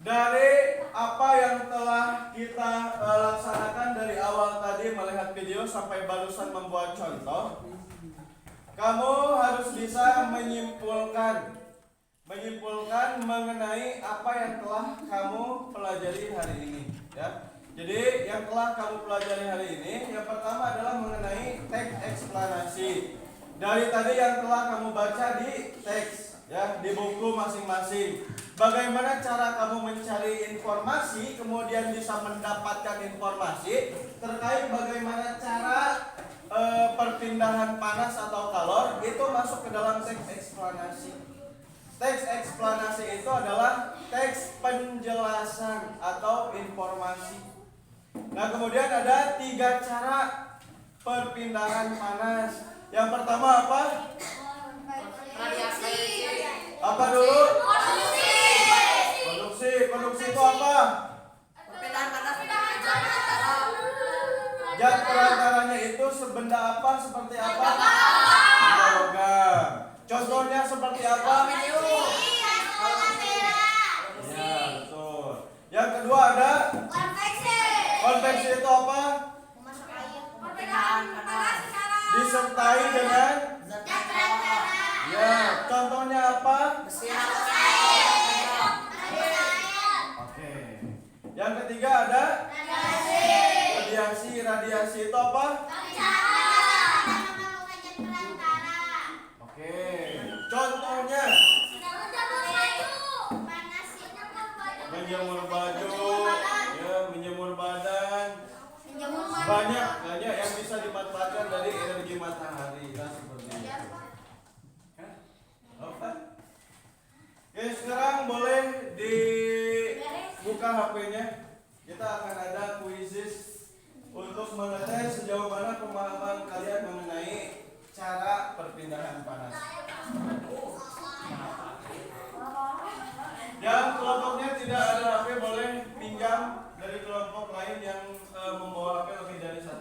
dari apa yang telah kita laksanakan dari awal tadi melihat video sampai barusan membuat contoh, kamu harus bisa menyimpulkan mengenai apa yang telah kamu pelajari hari ini, ya. Jadi yang telah kamu pelajari hari ini, yang pertama adalah mengenai teks eksplanasi. Dari tadi yang telah kamu baca di teks, ya, di buku masing-masing. Bagaimana cara kamu mencari informasi, kemudian bisa mendapatkan informasi terkait bagaimana cara perpindahan panas atau kalor itu masuk ke dalam teks eksplanasi. Teks eksplanasi itu adalah teks penjelasan atau informasi. Nah, kemudian ada 3 cara perpindahan panas. Yang pertama apa? Radiasi. Apa dulu? Konduksi. Konduksi itu apa? Perpindahan panas zat perantara. Zat perantaranya itu sebenda apa? Seperti apa? Logam. Contohnya seperti apa? Ya, betul. Yang kedua ada konveksi itu apa? Disertai dengan ya, contohnya apa? Oke. Yang ketiga ada radiasi. Radiasi itu apa? Oke. Contohnya menjemur baju, ya, menjemur badan. Banyak yang bisa dimanfaatkan dari energi matahari. Nah, seperti itu. Apa? Oke, sekarang boleh dibuka HP-nya. Kita akan ada kuisis untuk mengetes sejauh mana pemahaman kalian mengenai cara perpindahan panas. Yang kelompoknya tidak ada HP boleh pinjam dari kelompok lain yang membawa HP lebih dari 1.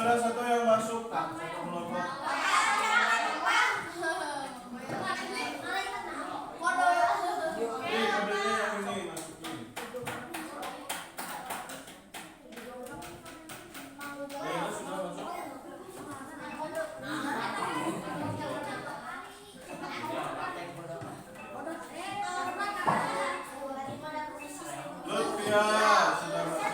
ada satu yang masuk, satu melompat. Ini kabelnya yang ini masukin. Ayo sudah masuk. Lutfia sudah masuk.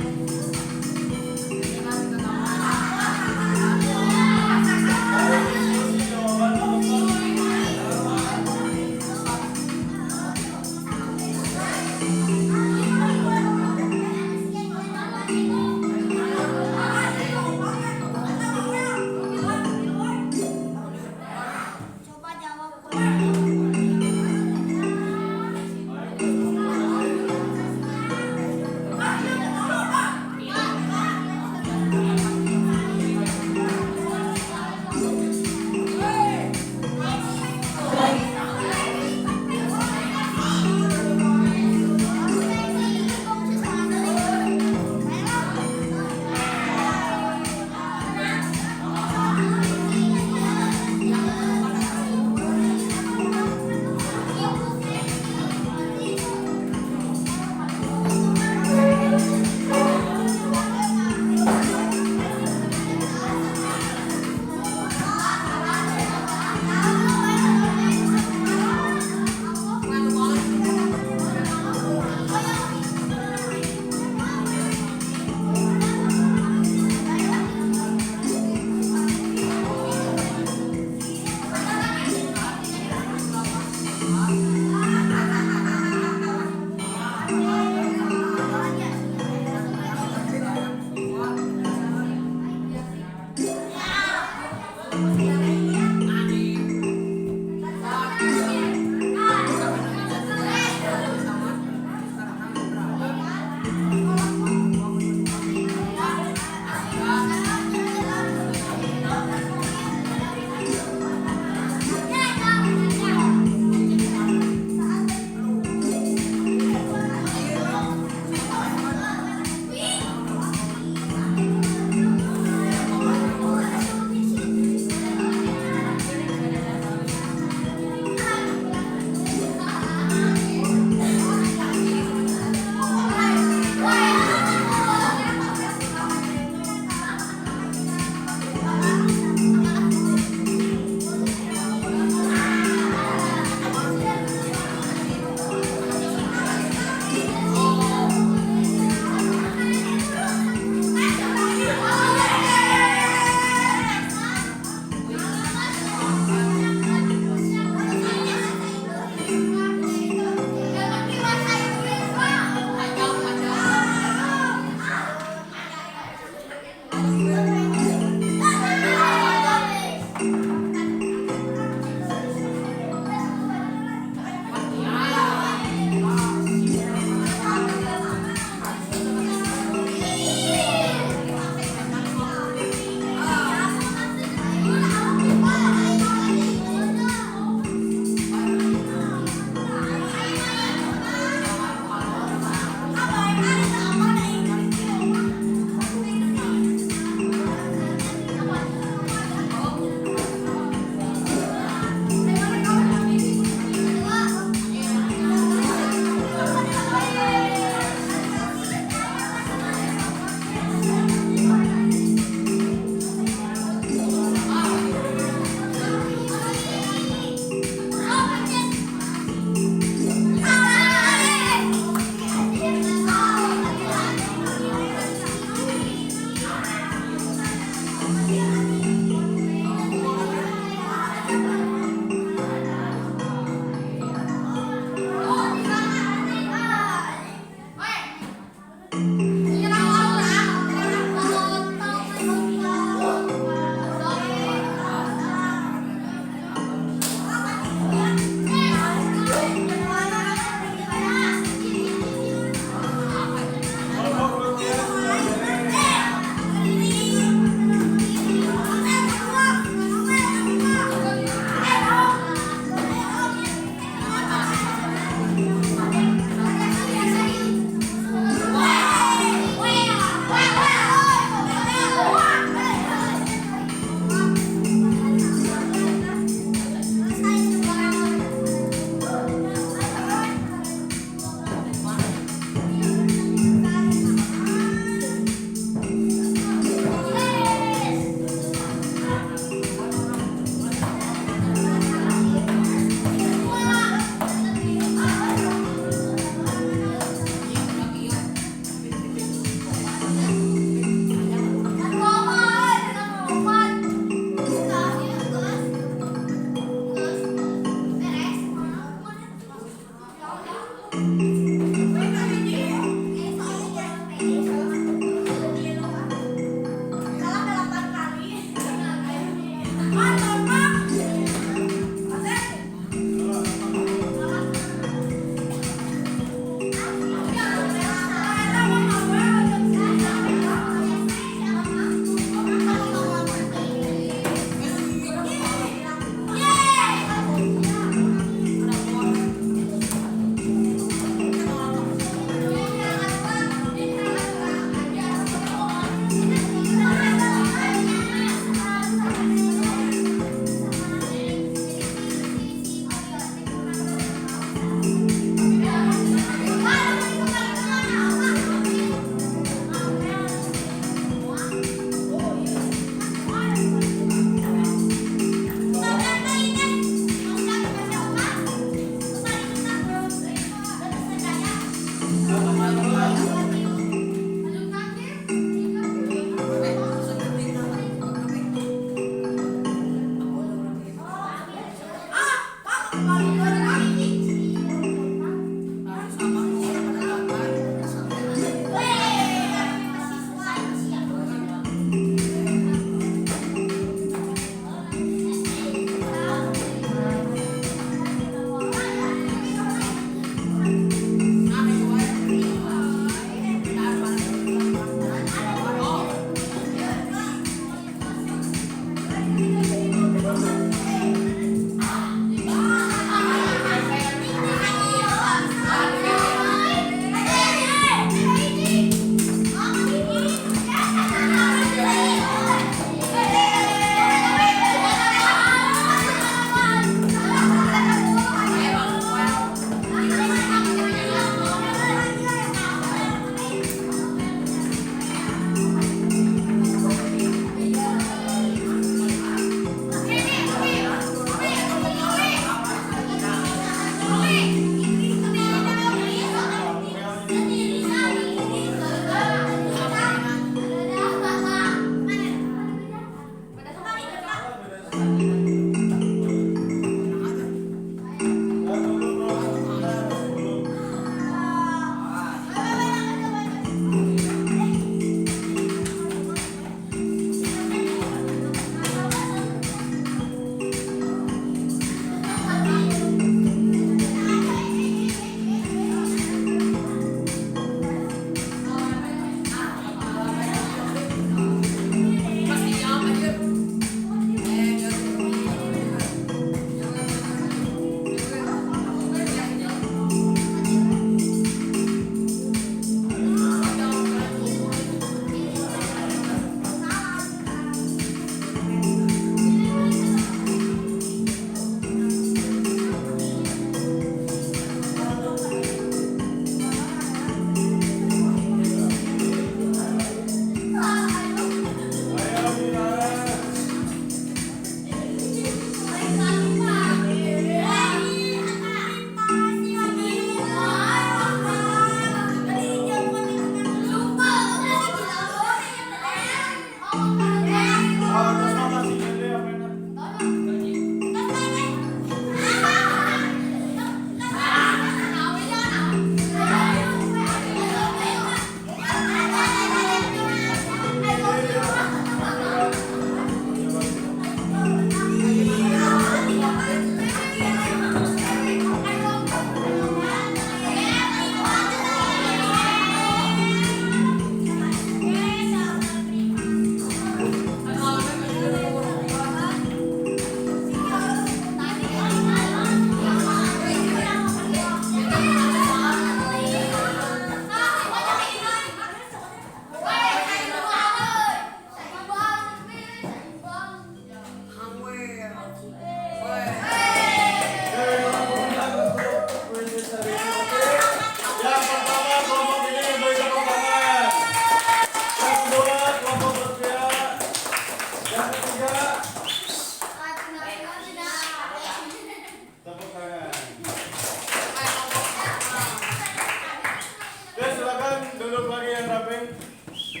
Nah,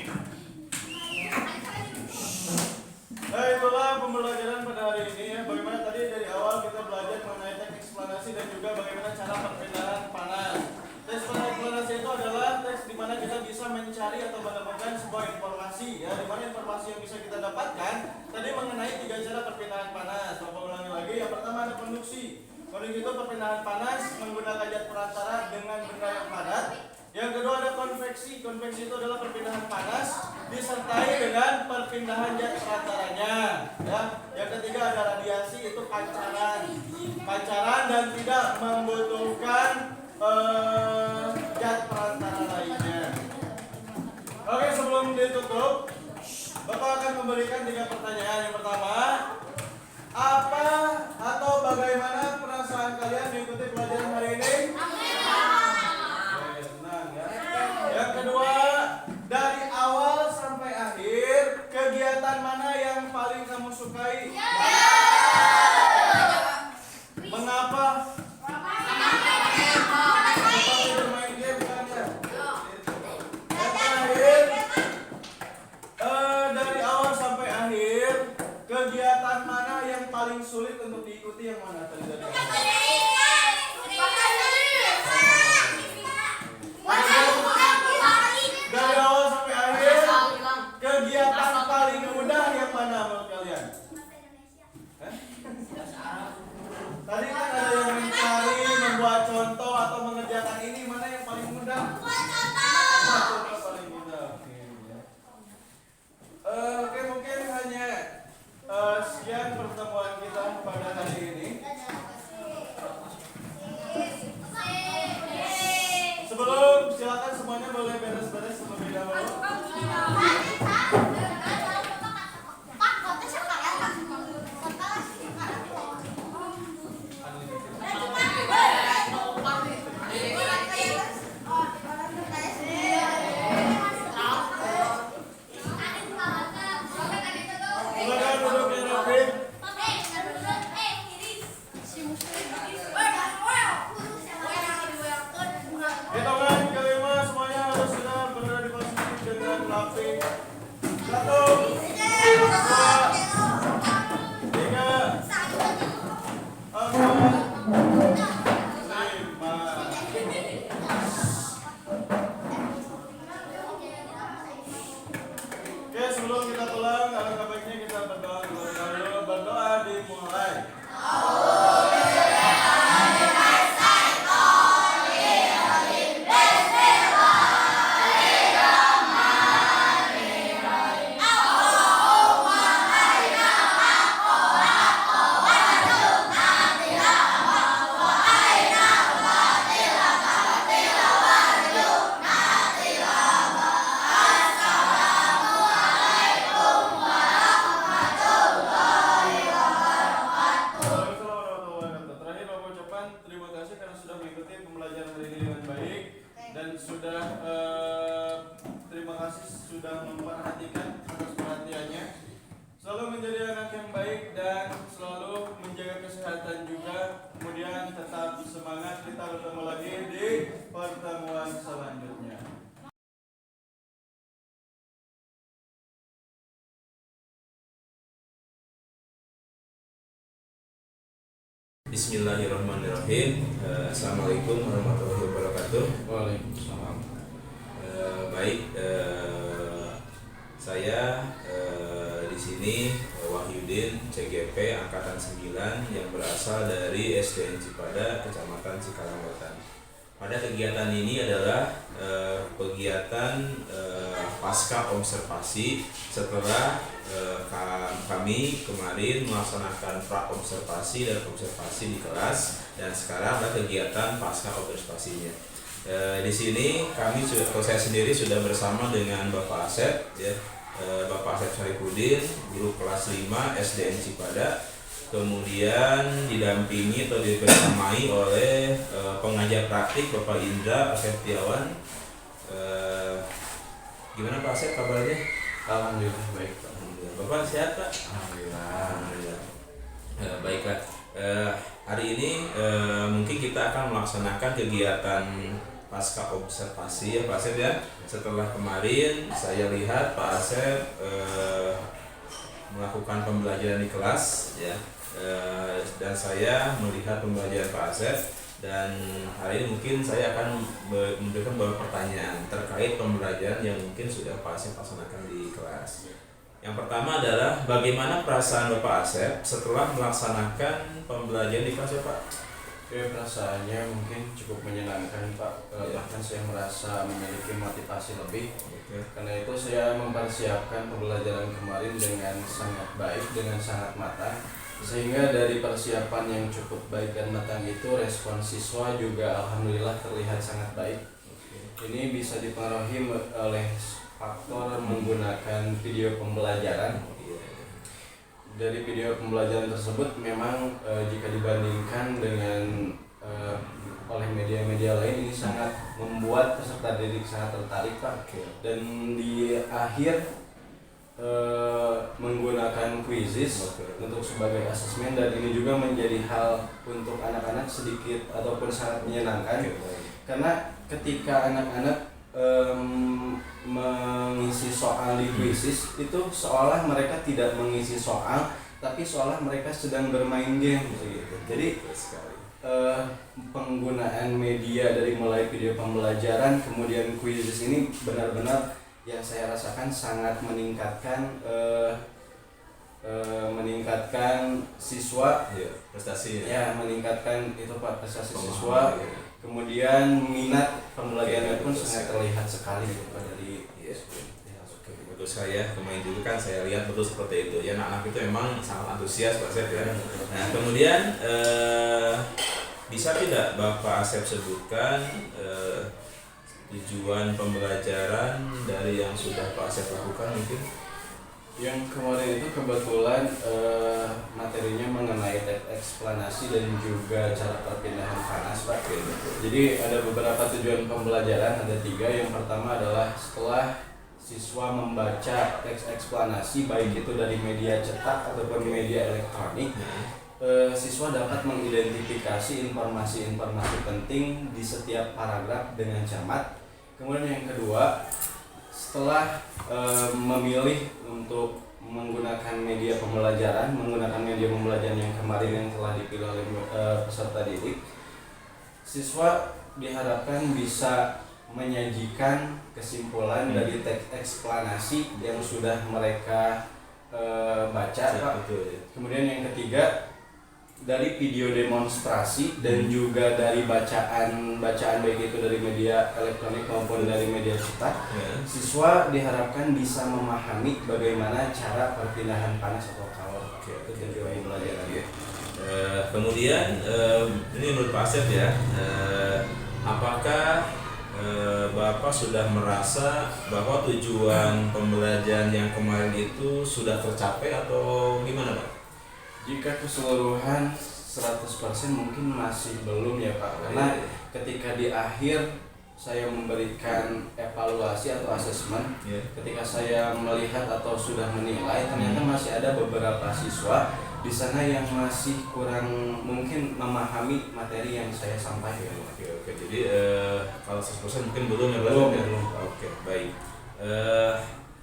itulah pembelajaran pada hari ini ya. Bagaimana tadi dari awal kita belajar mengenai teks eksplanasi dan juga bagaimana cara perpindahan panas. Teks eksplanasi itu adalah teks di mana kita bisa mencari atau menemukan sebuah informasi ya. Di mana informasi yang bisa kita dapatkan tadi mengenai 3 cara perpindahan panas. Bapak ulangi lagi. Yang pertama ada konduksi. Konduksi itu perpindahan panas menggunakan zat perantara dengan benda yang padat. Yang kedua ada konveksi. Konveksi itu adalah perpindahan panas disertai dengan perpindahan zat perantaranya. Ya. Yang ketiga ada radiasi, itu pancaran. Pancaran dan tidak membutuhkan zat perantara lainnya. Oke, sebelum ditutup, Bapak akan memberikan 3 pertanyaan. Yang pertama, apa atau bagaimana perasaan kalian mengikuti pelajaran hari ini? Yang kedua, dari awal sampai akhir, kegiatan mana yang paling kamu sukai? Mengapa? Seperti bermain game kan ya? Yang terakhir, dari awal sampai akhir, kegiatan mana yang paling sulit untuk diikuti, yang mana tadi dari awal? Dari awal sampai akhir, kegiatan paling mudah yang mana menurut kalian? Tadi kan ada yang mencari, membuat contoh atau mengerjakan ini, mana yang paling mudah? Membuat contoh paling mudah. Oke, mungkin hanya sekian pertemuan kita pada hari ini. Sebelum, silakan semuanya boleh beres-beres terlebih dahulu. Silakan duduk yang rapi. Hitungan kelima, semuanya harus sudah berada di posisi dengan rapi. 1, 2, 3, 4, 5. Oke, sebelum kita pulang, alangkah baiknya kita berdoa terlebih dahulu. Berdoa dimulai. Terakhir Bapak ucapkan terima kasih karena sudah mengikuti pembelajaran hari ini dengan baik dan sudah terima kasih sudah memperhatikan atas perhatiannya. Selalu menjadi anak yang baik dan selalu menjaga kesehatan juga. Kemudian tetap semangat, kita bertemu lagi di pertemuan selanjutnya. Bismillahirrahmanirrahim. Assalamualaikum warahmatullahi wabarakatuh. Waalaikumsalam. Baik, saya di sini Wahyudin CGP angkatan 9 yang berasal dari SDN Cipada, Kecamatan Cikalangwetan. Pada kegiatan ini adalah kegiatan pasca observasi setelah kami kemarin melaksanakan pra observasi dan observasi di kelas, dan sekarang ada kegiatan pasca observasinya. Di sini kami atau saya sendiri sudah bersama dengan Bapak Asep, ya, Bapak Asep Saripudin, guru kelas 5 SDN Cipada. Kemudian didampingi atau dibersamai oleh pengajar praktik Bapak Indra Aseptiawan. Gimana Pak Asep kabarnya? Alhamdulillah baik. Alhamdulillah. Bapak sehat Pak? Alhamdulillah. Baiklah. Hari ini mungkin kita akan melaksanakan kegiatan pasca observasi ya Pak Asep ya. Setelah kemarin saya lihat Pak Asep melakukan pembelajaran di kelas ya, dan saya melihat pembelajaran Pak Asep, dan hari ini mungkin saya akan memberikan beberapa pertanyaan terkait pembelajaran yang mungkin sudah Pak Asep laksanakan di kelas. Yang pertama adalah bagaimana perasaan Bapak Asep setelah melaksanakan pembelajaran di kelas ya Pak? Oke, perasaannya mungkin cukup menyenangkan Pak. Bahkan saya merasa memiliki motivasi lebih. Karena itu saya mempersiapkan pembelajaran kemarin dengan sangat baik, dengan sangat matang. Sehingga dari persiapan yang cukup baik dan matang itu, respon siswa juga alhamdulillah terlihat sangat baik. Ini bisa dipengaruhi oleh faktor menggunakan video pembelajaran. Dari video pembelajaran tersebut memang jika dibandingkan dengan oleh media-media lain, ini sangat membuat peserta didik sangat tertarik Pak. Dan di akhir menggunakan quizzes untuk sebagai asesmen, dan ini juga menjadi hal untuk anak-anak sedikit ataupun sangat menyenangkan. Karena ketika anak-anak mengisi soal di quizzes itu seolah mereka tidak mengisi soal, tapi seolah mereka sedang bermain game gitu. Jadi penggunaan media dari mulai video pembelajaran kemudian quizzes ini benar-benar yang saya rasakan sangat meningkatkan siswa prestasi ya, meningkatkan itu Pak, prestasi siswa. Kemudian minat pembelajarannya pun sangat terlihat sekali gitu Pak dari betul. Saya kemarin juga kan saya lihat betul seperti itu ya, anak-anak itu emang sangat antusias Pak Asep ya. Nah kemudian bisa tidak Bapak Asep sebutkan tujuan pembelajaran dari yang sudah Pak Asep lakukan mungkin? Yang kemarin itu kebetulan materinya mengenai teks eksplanasi dan juga cara perpindahan panas Pak. Jadi ada beberapa tujuan pembelajaran, ada 3. Yang pertama adalah setelah siswa membaca teks eksplanasi baik itu dari media cetak ataupun media elektronik, siswa dapat mengidentifikasi informasi-informasi penting di setiap paragraf dengan cermat. Kemudian yang kedua, setelah memilih untuk menggunakan media pembelajaran yang kemarin yang telah dipilih oleh peserta didik, siswa diharapkan bisa menyajikan kesimpulan dari teks eksplanasi yang sudah mereka baca Pak. Kemudian yang ketiga, dari video demonstrasi dan juga dari bacaan baik itu dari media elektronik maupun dari media cetak, siswa diharapkan bisa memahami bagaimana cara perpindahan panas atau kalor. Itu tujuan pembelajaran. Kemudian ini menurut Pak Asep ya, apakah Bapak sudah merasa bahwa tujuan pembelajaran yang kemarin itu sudah tercapai atau gimana Pak? Jika keseluruhan 100% mungkin masih belum ya Pak, karena ketika di akhir saya memberikan evaluasi atau asesmen, ketika saya melihat atau sudah menilai, ternyata masih ada beberapa siswa di sana yang masih kurang mungkin memahami materi yang saya sampaikan. Oke. Jadi kalau 100% mungkin belum ya Pak? Belum. Oke, baik.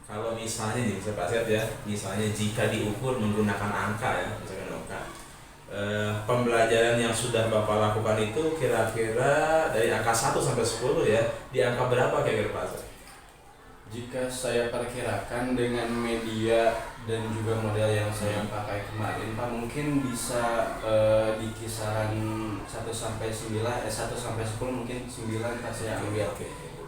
Kalau misalnya nih, Pak Asep ya, misalnya jika diukur menggunakan angka ya, misalkan angka, pembelajaran yang sudah Bapak lakukan itu kira-kira dari angka 1 sampai 10 ya, di angka berapa kira-kira Pak Asep? Jika saya perkirakan dengan media dan juga model yang saya pakai kemarin Pak, mungkin bisa di kisaran 1 sampai 10 mungkin 9 Pak saya ambil.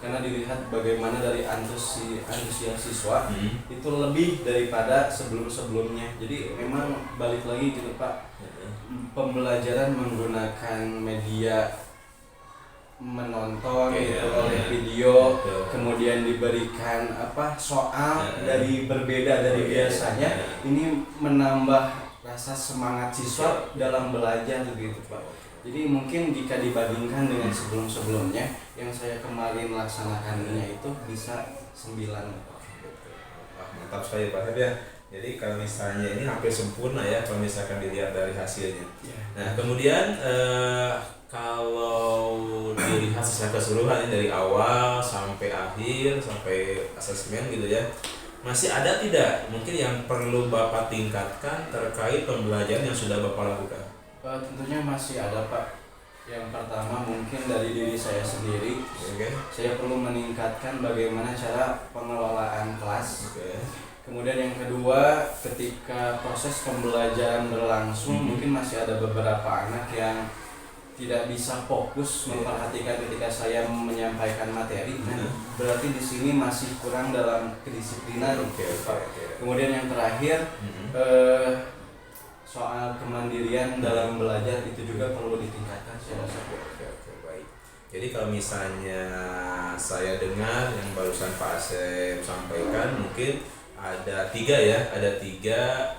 Karena dilihat bagaimana dari antusias siswa itu lebih daripada sebelum-sebelumnya. Jadi memang balik lagi gitu Pak, pembelajaran menggunakan media menonton gitu oleh video, kemudian diberikan soal dari berbeda dari biasanya, ini menambah rasa semangat siswa dalam belajar gitu Pak. Jadi mungkin jika dibandingkan dengan sebelum-sebelumnya yang saya kemarin laksanakannya itu bisa 9. Mantap sekali Pak Asep ya. Jadi kalau misalnya ini hampir sempurna ya kalau misalkan dilihat dari hasilnya. Ya. Nah kemudian kalau dilihat secara keseluruhan dari awal sampai akhir sampai asesmen gitu ya, masih ada tidak mungkin yang perlu Bapak tingkatkan terkait pembelajaran yang sudah Bapak lakukan? Tentunya masih ada Pak. Yang pertama mungkin dari diri saya sendiri. Oke. Saya perlu meningkatkan bagaimana cara pengelolaan kelas. Oke. Kemudian yang kedua, ketika proses pembelajaran berlangsung, mungkin masih ada beberapa anak yang tidak bisa fokus memperhatikan ketika saya menyampaikan materi. Nah, berarti di sini masih kurang dalam kedisiplinan. Oke. Kemudian yang terakhir, soal kemandirian dalam belajar itu juga perlu ditingkatkan. Saya rasa. Oke, baik. Jadi kalau misalnya saya dengar yang barusan Pak Asep sampaikan, mungkin ada tiga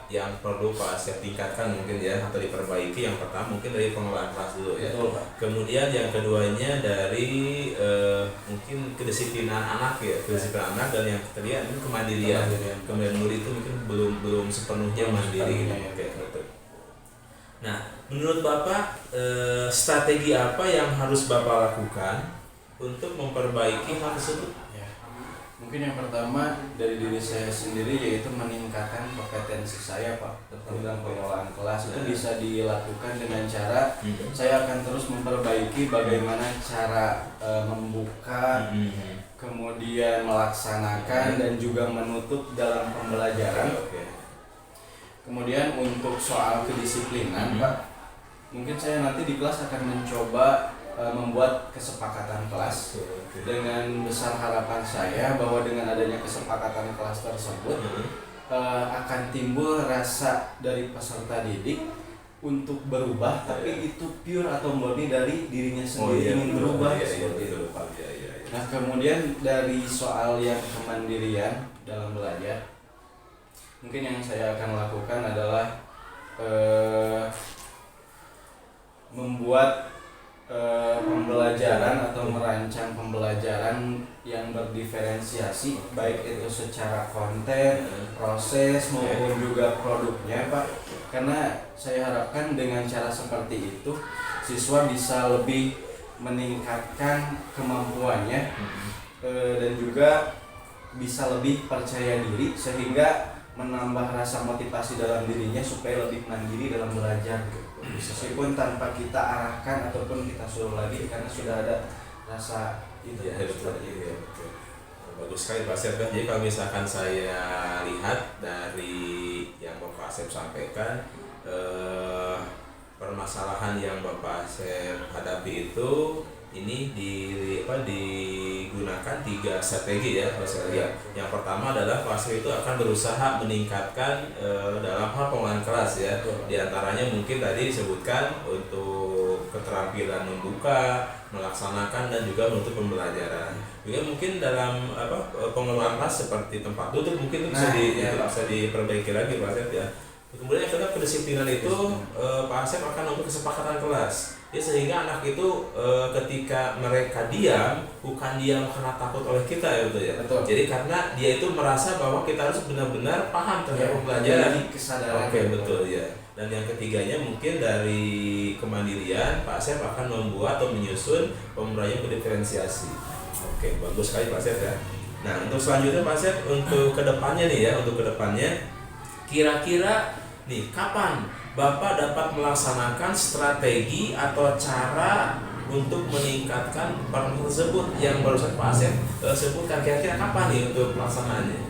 yang perlu Pak Asep tingkatkan mungkin ya atau diperbaiki. Yang pertama mungkin dari pengelolaan kelas dulu ya. Betul, Pak. Kemudian yang keduanya dari mungkin kedisiplinan anak ya, kedisiplinan anak, dan yang ketiga ini kemandirian. Kemudian murid itu mungkin belum sepenuhnya mandiri. Oke, betul. Nah, menurut Bapak strategi apa yang harus Bapak lakukan untuk memperbaiki hal tersebut? Mungkin yang pertama dari diri saya sendiri yaitu meningkatkan kompetensi saya Pak tentang pengelolaan kelas. Itu bisa dilakukan dengan cara saya akan terus memperbaiki bagaimana cara membuka, kemudian melaksanakan dan juga menutup dalam pembelajaran. Kemudian untuk soal kedisiplinan Pak, mungkin saya nanti di kelas akan mencoba membuat kesepakatan kelas dengan besar harapan saya bahwa dengan adanya kesepakatan kelas tersebut akan timbul rasa dari peserta didik untuk berubah, tapi itu pure atau murni dari dirinya sendiri ingin berubah seperti itu Pak. Nah kemudian dari soal yang kemandirian dalam belajar, mungkin yang saya akan lakukan adalah membuat pembelajaran atau merancang pembelajaran yang berdiferensiasi, baik itu secara konten, proses maupun juga produknya Pak. Karena saya harapkan dengan cara seperti itu siswa bisa lebih meningkatkan kemampuannya dan juga bisa lebih percaya diri sehingga menambah rasa motivasi dalam dirinya supaya lebih mandiri dalam belajar. Meskipun tanpa kita arahkan ataupun kita suruh lagi, karena sudah ada rasa itu ya, seperti itu. Bagus sekali Pak Asep. Jadi kalau misalkan saya lihat dari yang Bapak Asep sampaikan, permasalahan yang Bapak Asep hadapi itu ini digunakan 3 strategi ya kalau saya lihat. Yang pertama adalah Pak Asep itu akan berusaha meningkatkan dalam hal pengelolaan kelas ya. Di antaranya mungkin tadi disebutkan untuk keterampilan membuka, melaksanakan dan juga menutup pembelajaran. Juga mungkin dalam pengelolaan kelas seperti tempat duduk mungkin itu bisa diperbaiki lagi Pak Asep ya. Kemudian yang kedua kedisiplinan itu Pak Asep akan untuk kesepakatan kelas. Ya, sehingga anak itu ketika mereka diam, bukan diam karena takut oleh kita ya betul ya. Betul. Jadi karena dia itu merasa bahwa kita harus benar-benar paham terhadap pembelajaran. Kesadaran. Oke, betul ya. Dan yang ketiganya mungkin dari kemandirian, Pak Asep akan membuat atau menyusun pembelajaran berdiferensiasi. Oke, bagus sekali Pak Asep ya. Nah, untuk selanjutnya Pak Asep untuk kedepannya nih ya, kira-kira nih kapan Bapak dapat melaksanakan strategi atau cara untuk meningkatkan peran tersebut yang barusan Pak Asep sebutkan? Kira-kira kapan nih untuk pelaksanaannya?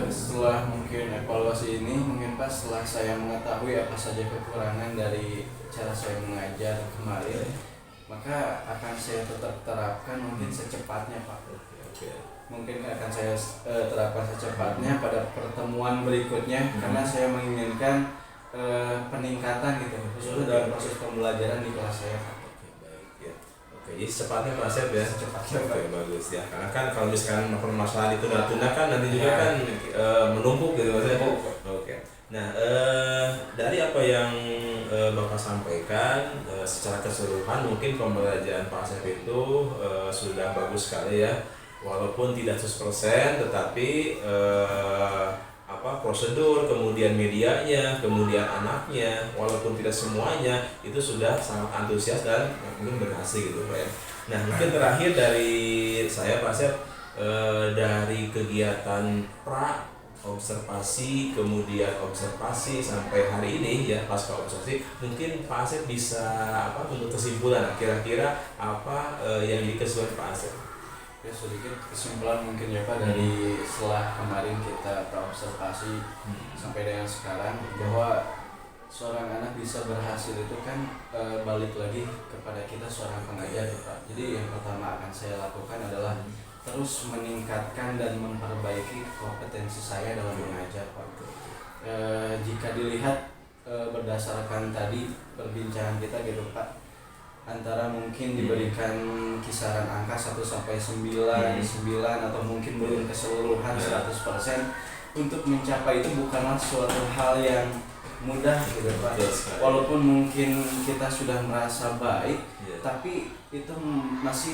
Setelah mungkin evaluasi ini, mungkin Pak setelah saya mengetahui apa saja kekurangan dari cara saya mengajar kemarin, maka akan saya tetap terapkan mungkin secepatnya Pak. Mungkin akan saya terapkan secepatnya pada pertemuan berikutnya, karena saya menginginkan peningkatan gitu khususnya dalam proses pembelajaran di kelas saya. Jadi secepatnya Pak Asep ya. Oke, bagus ya. Karena kan kalau misalkan permasalahan itu ditunda kan nanti juga kan menumpuk gitu Pak Asep. Oke. Nah, dari apa yang Bapak sampaikan secara keseluruhan mungkin pembelajaran Pak Asep itu sudah bagus sekali ya. Walaupun tidak 100% tetapi prosedur, kemudian medianya, kemudian anaknya, walaupun tidak semuanya itu sudah sangat antusias dan mungkin berhasil gitu Pak ya. Nah mungkin terakhir dari saya Pak Asep, dari kegiatan observasi kemudian observasi sampai hari ini ya pasca observasi, mungkin Pak Asep bisa untuk kesimpulan kira-kira apa yang dikesuai Pak Asep? Ya sedikit kesimpulan mungkin ya Pak dari setelah kemarin kita observasi sampai dengan sekarang, bahwa seorang anak bisa berhasil itu kan balik lagi kepada kita seorang pengajar ya Pak. Jadi yang pertama akan saya lakukan adalah terus meningkatkan dan memperbaiki kompetensi saya dalam mengajar Pak. Jika dilihat berdasarkan tadi perbincangan kita gitu Pak, antara mungkin diberikan kisaran angka 1 sampai 9 atau mungkin belum keseluruhan 100%, untuk mencapai itu bukanlah suatu hal yang mudah gitu Pak. Walaupun mungkin kita sudah merasa baik, tapi itu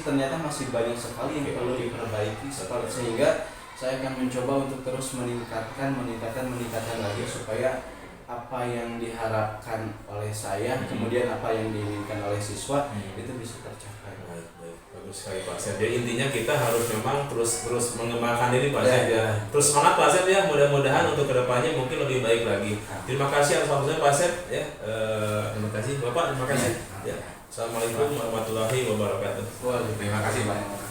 ternyata masih banyak sekali yang perlu diperbaiki, sehingga saya akan mencoba untuk terus meningkatkan lagi supaya apa yang diharapkan oleh saya, kemudian apa yang diinginkan oleh siswa itu bisa tercapai. Baik, bagus sekali Pak Asep. Jadi intinya kita harus memang terus mengembangkan diri Pak Asep ya. Terus semangat Pak Asep ya, mudah-mudahan untuk kedepannya mungkin lebih baik lagi. Terima kasih atas waktunya Pak Asep ya. Terima kasih Bapak, terima kasih. Ya. Assalamualaikum warahmatullahi wabarakatuh. Terima kasih Pak.